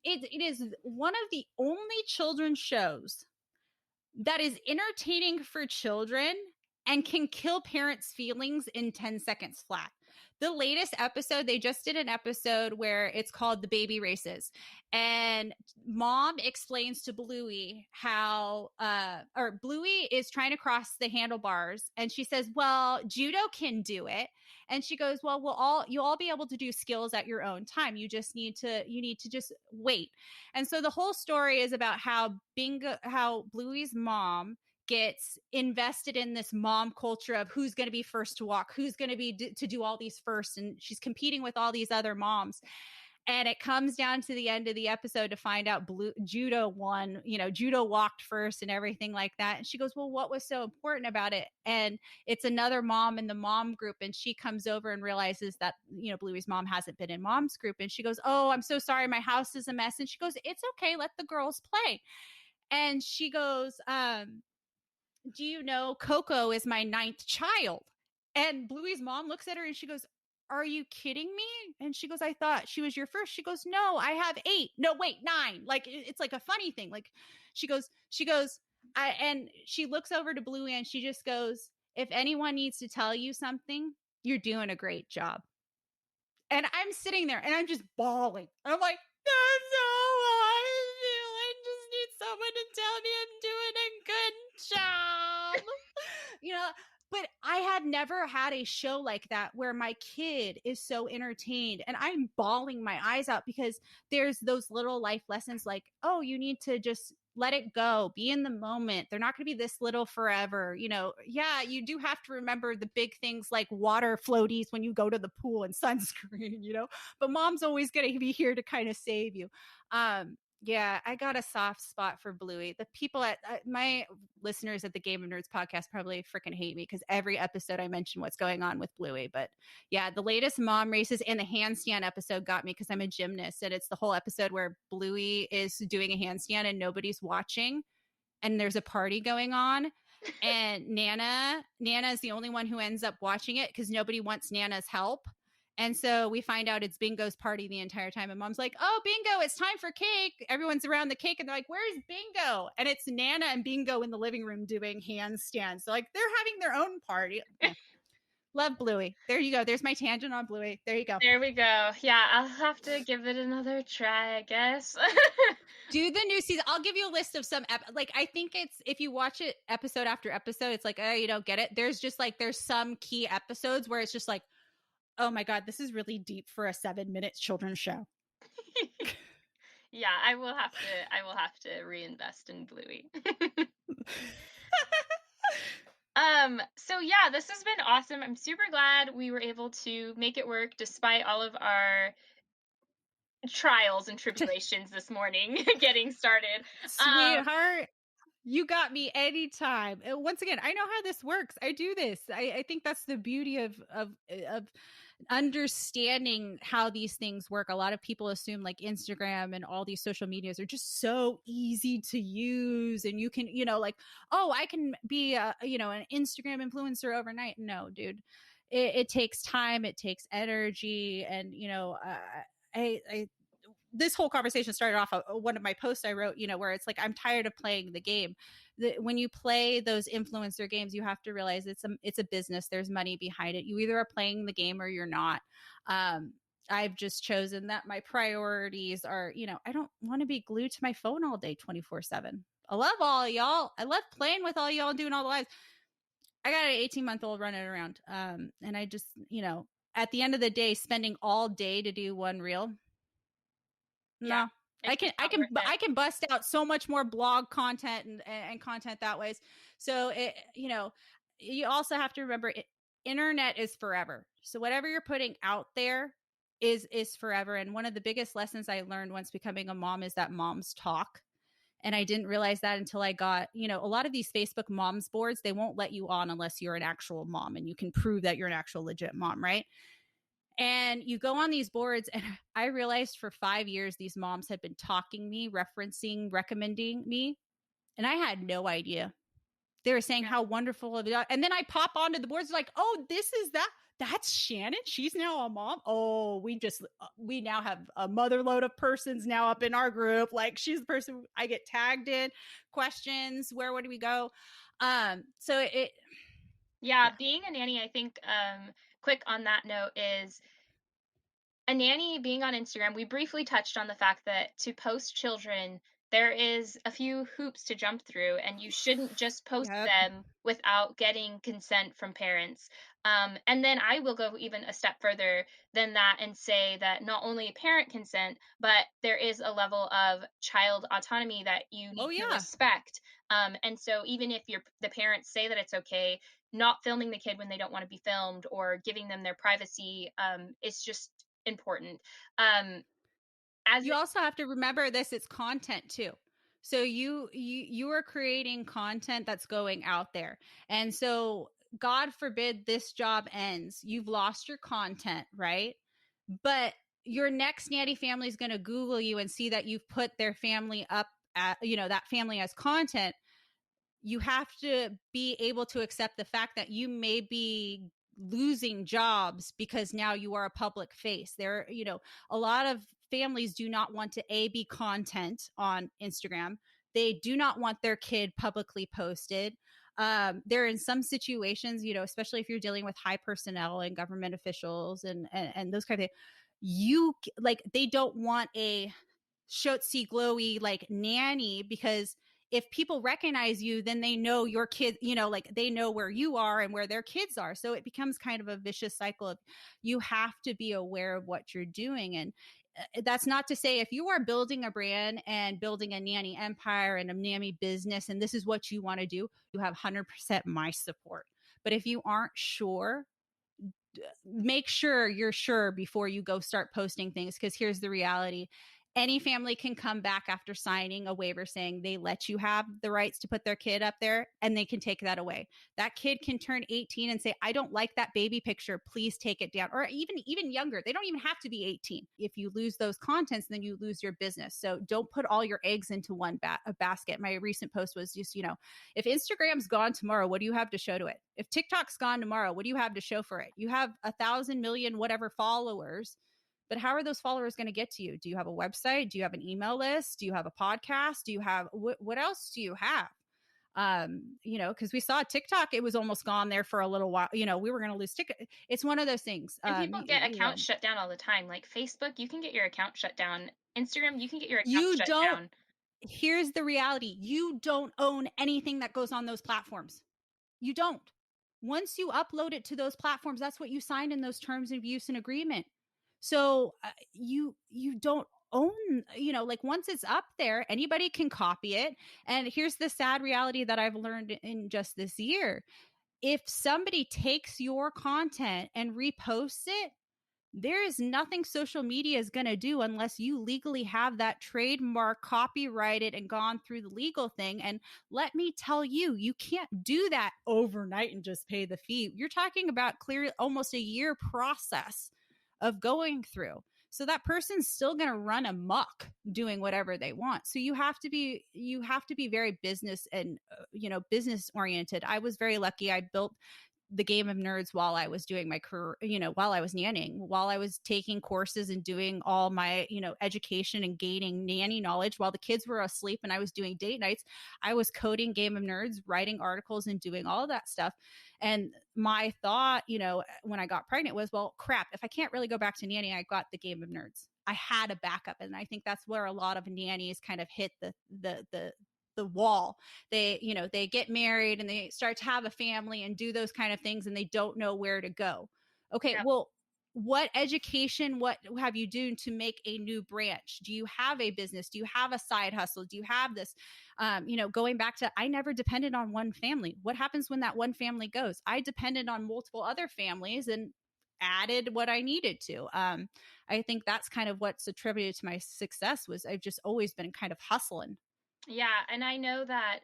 is one of the only children's shows that is entertaining for children and can kill parents' feelings in 10 seconds flat. The latest episode, they just did an episode where it's called The Baby Races. And mom explains to Bluey how, or Bluey is trying to cross the handlebars. And she says, well, judo can do it. And she goes, well, you'll all be able to do skills at your own time. You need to just wait. And so the whole story is about how Bluey's mom gets invested in this mom culture of who's going to be first to walk, who's going to be to do all these first. And she's competing with all these other moms. And it comes down to the end of the episode to find out judo won, judo walked first and everything like that. And she goes, well, what was so important about it? And it's another mom in the mom group. And she comes over and realizes that, Bluey's mom hasn't been in mom's group. And she goes, oh, I'm so sorry. My house is a mess. And she goes, it's okay. Let the girls play. And she goes, do you know Coco is my 9th child? And Bluey's mom looks at her and she goes, are you kidding me? And she goes, I thought she was your first. She goes, no, I have 8. No, wait, 9. Like, it's like a funny thing. Like, she goes, and she looks over to Bluey and she just goes, if anyone needs to tell you something, you're doing a great job. And I'm sitting there and I'm just bawling. I'm like, that's how I feel. I just need someone to tell me I'm doing a good job. But I had had never had a show like that where my kid is so entertained and I'm bawling my eyes out because there's those little life lessons like, oh, you need to just let it go, be in the moment. They're not going to be this little forever. Yeah, you do have to remember the big things like water floaties when you go to the pool and sunscreen, but mom's always going to be here to kind of save you. Yeah, I got a soft spot for Bluey. The people at my listeners at the Game of Nerds podcast probably freaking hate me because every episode I mention what's going on with Bluey. But yeah, the latest mom races and the handstand episode got me because I'm a gymnast. And it's the whole episode where Bluey is doing a handstand and nobody's watching and there's a party going on. And Nana is the only one who ends up watching it because nobody wants Nana's help. And so we find out it's Bingo's party the entire time. And mom's like, oh, Bingo, it's time for cake. Everyone's around the cake. And they're like, where's Bingo? And it's Nana and Bingo in the living room doing handstands. So like they're having their own party. Yeah. Love Bluey. There you go. There's my tangent on Bluey. There you go. There we go. Yeah, I'll have to give it another try, I guess. Do the new season. I'll give you a list of some I think it's if you watch it episode after episode, it's like, oh, you don't get it. There's just like there's some key episodes where it's just like, oh my God, this is really deep for a 7-minute children's show. Yeah, I will have to reinvest in Bluey. So yeah, this has been awesome. I'm super glad we were able to make it work despite all of our trials and tribulations this morning getting started. Sweetheart, you got me anytime. Once again, I know how this works. I do this. I think that's the beauty of understanding how these things work. A lot of people assume like Instagram and all these social medias are just so easy to use and you can, like, oh, I can be an Instagram influencer overnight. No, dude, it takes time, it takes energy. And, I this whole conversation started off one of my posts I wrote, where it's like, I'm tired of playing the game. When you play those influencer games, you have to realize it's a business. There's money behind it. You either are playing the game or you're not. I've just chosen that my priorities are, I don't want to be glued to my phone all day, 24/7. I love all y'all. I love playing with all y'all and doing all the lives. I got an 18-month-old running around. And I just, at the end of the day, spending all day to do one reel. Yeah, no, I can bust out so much more blog content and content that way. So you also have to remember internet is forever. So whatever you're putting out there is forever. And one of the biggest lessons I learned once becoming a mom is that moms talk. And I didn't realize that until I got, a lot of these Facebook moms boards, they won't let you on unless you're an actual mom and you can prove that you're an actual legit mom, right? And you go on these boards, and I realized for 5 years, these moms had been talking me, referencing, recommending me. And I had no idea. They were saying how wonderful of it. And then I pop onto the boards like, oh, that's Shannon. She's now a mom. Oh, we now have a mother load of persons now up in our group. Like she's the person I get tagged in. Questions, where would we go? So being a nanny, I think, quick on that note is a nanny being on Instagram. We briefly touched on the fact that to post children, there is a few hoops to jump through, and you shouldn't just post them without getting consent from parents. And then I will go even a step further than that and say that not only parent consent, but there is a level of child autonomy that you need to respect. And so even if the parents say that it's okay, not filming the kid when they don't want to be filmed or giving them their privacy is just important. You also have to remember this, it's content too. So you are creating content that's going out there. And so God forbid this job ends. You've lost your content, right? But your next nanny family is going to Google you and see that you've put their family up at, that family as content. You have to be able to accept the fact that you may be losing jobs because now you are a public face. There, a lot of families do not want to be content on Instagram. They do not want their kid publicly posted. They're in some situations, especially if you're dealing with high personnel and government officials and those kind of things, they don't want a shotzi glowy like nanny because if people recognize you, then they know your kid, like they know where you are and where their kids are. So it becomes kind of a vicious cycle of, you have to be aware of what you're doing. And that's not to say, if you are building a brand and building a nanny empire and a nanny business, and this is what you want to do, you have 100% my support. But if you aren't sure, make sure you're sure before you go start posting things. Because here's the reality: any family can come back after signing a waiver saying they let you have the rights to put their kid up there, and they can take that away. That kid can turn 18 and say, I don't like that baby picture, please take it down. Or even younger, they don't even have to be 18. If you lose those contents, then you lose your business. So don't put all your eggs into one basket. My recent post was just, if Instagram's gone tomorrow, what do you have to show to it? If TikTok's gone tomorrow, what do you have to show for it? You have 1,000 million whatever followers, but how are those followers going to get to you? Do you have a website? Do you have an email list? Do you have a podcast? Do you have what else do you have? Because we saw TikTok, it was almost gone there for a little while. We were going to lose TikTok. It's one of those things. And people get accounts shut down all the time. Like Facebook, you can get your account shut down. Instagram, you can get your account you shut don't. down. Here's the reality: you don't own anything that goes on those platforms. You don't. Once you upload it to those platforms, that's what you signed in those terms of use and agreement. So you don't own, like once it's up there, anybody can copy it. And here's the sad reality that I've learned in just this year: if somebody takes your content and reposts it, there is nothing social media is going to do unless you legally have that trademark copyrighted and gone through the legal thing. And let me tell you, you can't do that overnight and just pay the fee. You're talking about clear almost a year process of going through. So that person's still going to run amok doing whatever they want. So you have to be very business and business oriented. I was very lucky. I built the Game of Nerds while I was doing my career, while I was nannying, while I was taking courses and doing all my, education and gaining nanny knowledge while the kids were asleep and I was doing date nights. I was coding Game of Nerds, writing articles and doing all that stuff. And my thought, when I got pregnant was, well, crap, if I can't really go back to nanny, I got the Game of Nerds. I had a backup. And I think that's where a lot of nannies kind of hit the wall. They get married and they start to have a family and do those kind of things, and they don't know where to go. Okay, Yep. well, what education, what have you done to make a new branch? Do you have a business? Do you have a side hustle? Do you have this? Going back to, I never depended on one family. What happens when that one family goes? I depended on multiple other families and added what I needed to. I think that's kind of what's attributed to my success. Was I've just always been kind of hustling. Yeah, and I know that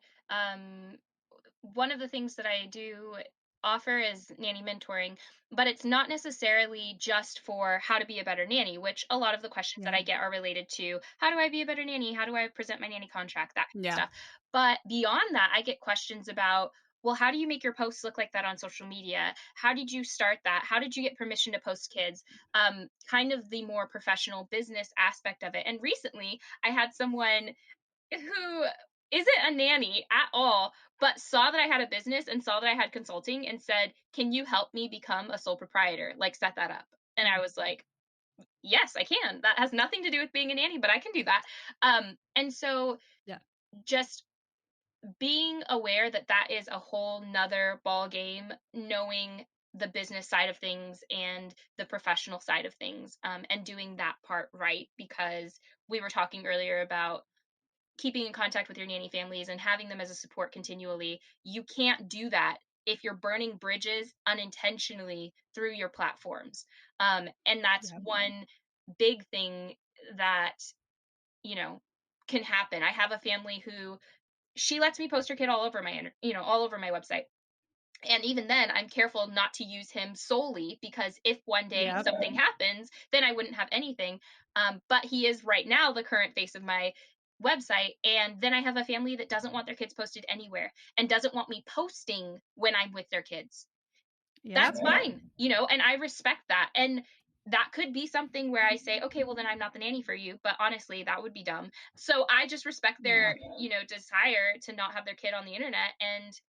one of the things that I do offer is nanny mentoring, but it's not necessarily just for how to be a better nanny, which a lot of the questions that Yeah. I get are related to: how do I be a better nanny? How do I present my nanny contract? That kind of Yeah. stuff. But beyond that, I get questions about, well, how do you make your posts look like that on social media? How did you start that? How did you get permission to post kids? Kind of the more professional business aspect of it. And recently, I had someone who isn't a nanny at all, but saw that I had a business and saw that I had consulting and said, "Can you help me become a sole proprietor? Like, set that up." And I Mm. was like, "Yes, I can. That has nothing to do with being a nanny, but I can do that." And so Yeah. just being aware that that is a whole nother ball game, knowing the business side of things and the professional side of things, and doing that part right, because we were talking earlier about keeping in contact with your nanny families and having them as a support continually. You can't do that if you're burning bridges unintentionally through your platforms. And that's Yeah. one big thing that, you know, can happen. I have a family who, she lets me post her kid all over all over my website. And even then, I'm careful not to use him solely, because if one day Yep. something happens, then I wouldn't have anything. But he is right now the current face of my website. And then I have a family that doesn't want their kids posted anywhere and doesn't want me posting when I'm with their kids. Yep. That's fine, and I respect that. And that could be something where I say, okay, well, then I'm not the nanny for you. But honestly, that would be dumb. So I just respect Yeah. their, desire to not have their kid on the internet. And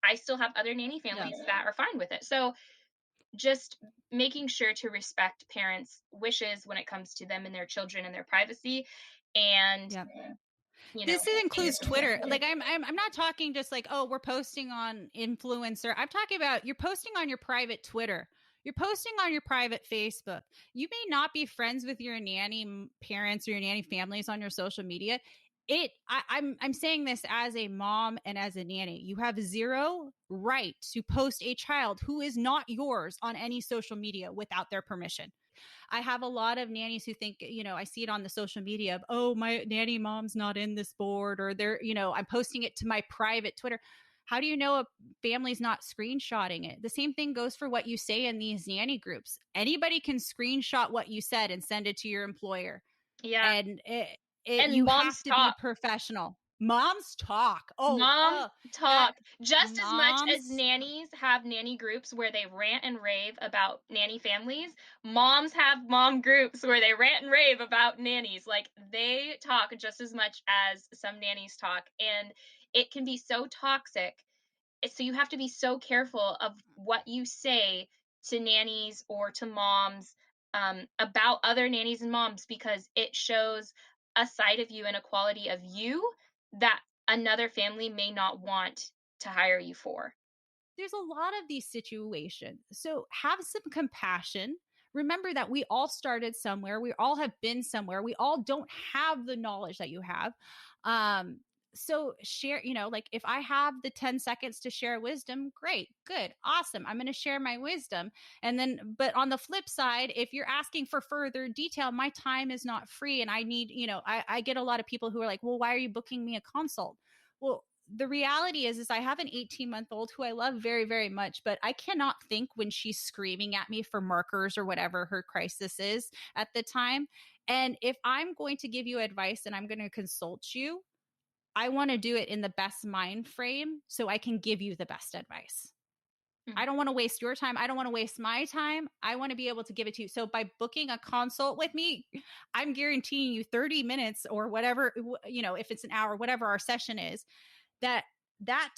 I still have other nanny Yeah. families that are fine with it. So just making sure to respect parents' wishes when it comes to them and their children and their privacy. And Yeah. This in your includes social Twitter. media. Like I'm not talking just like, oh, we're posting on influencer. I'm talking about you're posting on your private Twitter. You're posting on your private Facebook. You may not be friends with your nanny parents or your nanny families on your social media. I'm saying this as a mom and as a nanny. You have zero right to post a child who is not yours on any social media without their permission. I have a lot of nannies who think, I see it on the social media of, oh, my nanny mom's not in this board, or they're, I'm posting it to my private Twitter. How do you know a family's not screenshotting it? The same thing goes for what you say in these nanny groups. Anybody can screenshot what you said and send it to your employer. Yeah. And And you have moms to be talk. professional. Moms talk. Moms That talk just as much as moms nannies have nanny groups where they rant and rave about nanny families. Moms have mom groups where they rant and rave about nannies. Like, they talk just as much as some nannies talk, and it can be so toxic. So you have to be so careful of what you say to nannies or to moms, about other nannies and moms, because it shows a side of you and a quality of you that another family may not want to hire you for. there's a lot of these situations. So have some compassion. Remember that we all started somewhere. We all have been somewhere. We all don't have the knowledge that you have. Um, so share, like if I have the 10 seconds to share wisdom, great, good, awesome. I'm going to share my wisdom. And then, but on the flip side, if you're asking for further detail, my time is not free. And I need, I get a lot of people who are like, well, why are you booking me a consult? Well, the reality is I have an 18-month-old who I love very, very much, but I cannot think when she's screaming at me for markers or whatever her crisis is at the time. And if I'm going to give you advice and I'm going to consult you, I want to do it in the best mind frame so I can give you the best advice. I Mhm. don't want to waste your time. I don't want to waste my time. I want to be able to give it to you. So by booking a consult with me, I'm guaranteeing you 30 minutes or whatever, if it's an hour, whatever our session is, that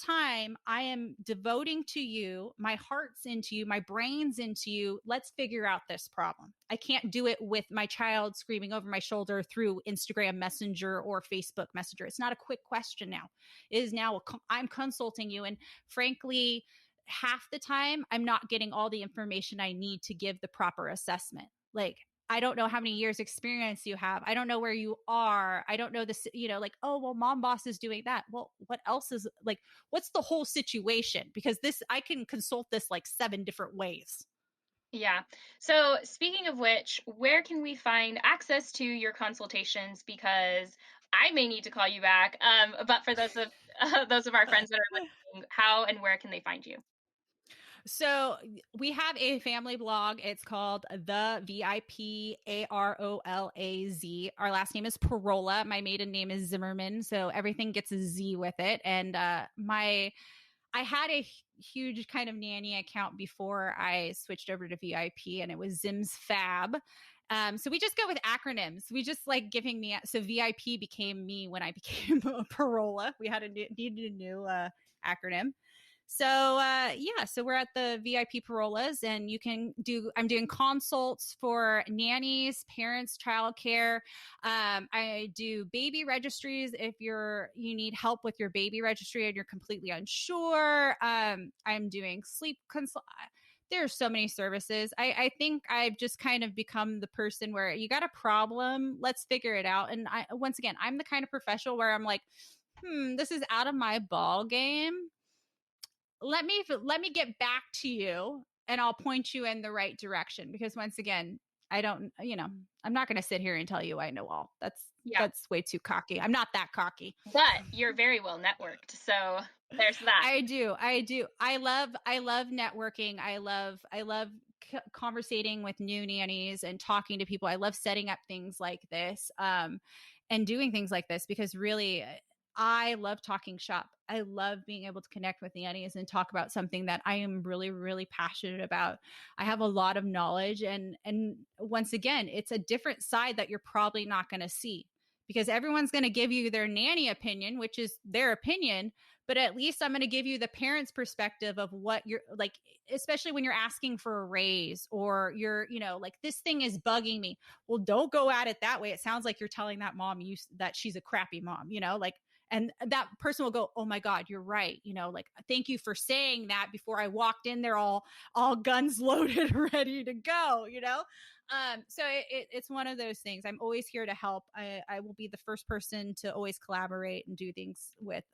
time I am devoting to you, my heart's into you, my brain's into you. Let's figure out this problem. I can't do it with my child screaming over my shoulder through Instagram Messenger or Facebook Messenger. It's not a quick question now. It is now I'm consulting you, and frankly, half the time I'm not getting all the information I need to give the proper assessment. Like, I don't know how many years experience you have. I don't know where you are. I don't know this, like, oh, well, mom boss is doing that. Well, what else is like, what's the whole situation? Because I can consult this like 7 different ways. Yeah. So, speaking of which, where can we find access to your consultations? Because I may need to call you back. But for those of our friends that are listening, how and where can they find you? So we have a family blog. It's called The VIP AROLAZ. Our last name is Parola. My maiden name is Zimmerman. So everything gets a Z with it. And I had a huge kind of nanny account before I switched over to VIP, and it was Zim's Fab. So we just go with acronyms. We just like giving me, so VIP became me when I became a Parola. We needed a new acronym. So yeah, so we're at the VIP Parolas, and I'm doing consults for nannies, parents, childcare. I do baby registries if you need help with your baby registry and you're completely unsure. I'm doing sleep consult. There's so many services. I think I've just kind of become the person where you got a problem, let's figure it out. And once again, I'm the kind of professional where I'm like, this is out of my ball game. Let me get back to you, and I'll point you in the right direction, because once again, I don't, I'm not going to sit here and tell you I know all. Yeah. That's way too cocky. I'm not that cocky. But you're very well networked. So, there's that. I do. I love networking. I love conversating with new nannies and talking to people. I love setting up things like this, and doing things like this, because really, I love talking shop. I love being able to connect with nannies and talk about something that I am really, really passionate about. I have a lot of knowledge, and once again, it's a different side that you're probably not going to see, because everyone's going to give you their nanny opinion, which is their opinion. But at least I'm going to give you the parent's perspective of what you're like, especially when you're asking for a raise or you're, like, this thing is bugging me. Well, don't go at it that way. It sounds like you're telling that mom that she's a crappy mom, like, and that person will go, oh my God, you're right. Like, thank you for saying that before I walked in there all guns loaded, ready to go, so it's one of those things. I'm always here to help. I will be the first person to always collaborate and do things with.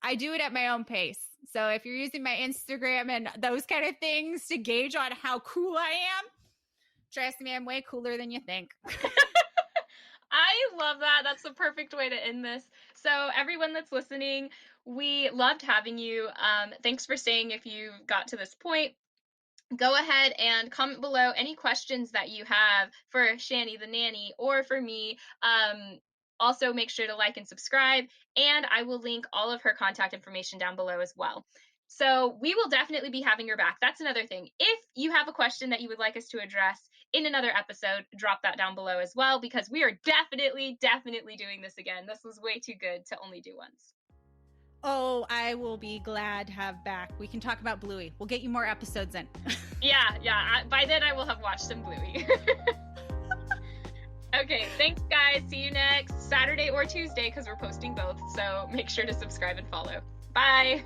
I do it at my own pace. So if you're using my Instagram and those kind of things to gauge on how cool I am, trust me, I'm way cooler than you think. I love that. That's the perfect way to end this. So everyone that's listening, we loved having you. Thanks for staying if you got to this point. Go ahead and comment below any questions that you have for Shanny the Nanny or for me. Also, make sure to like and subscribe, and I will link all of her contact information down below as well. So we will definitely be having her back. That's another thing. If you have a question that you would like us to address in another episode, drop that down below as well, because we are definitely doing this again. This was way too good to only do once. Oh, I will be glad to have back. We can talk about Bluey. We'll get you more episodes in. Yeah. By then I will have watched some Bluey. Okay, thanks guys. See you next Saturday or Tuesday because we're posting both. So make sure to subscribe and follow. Bye.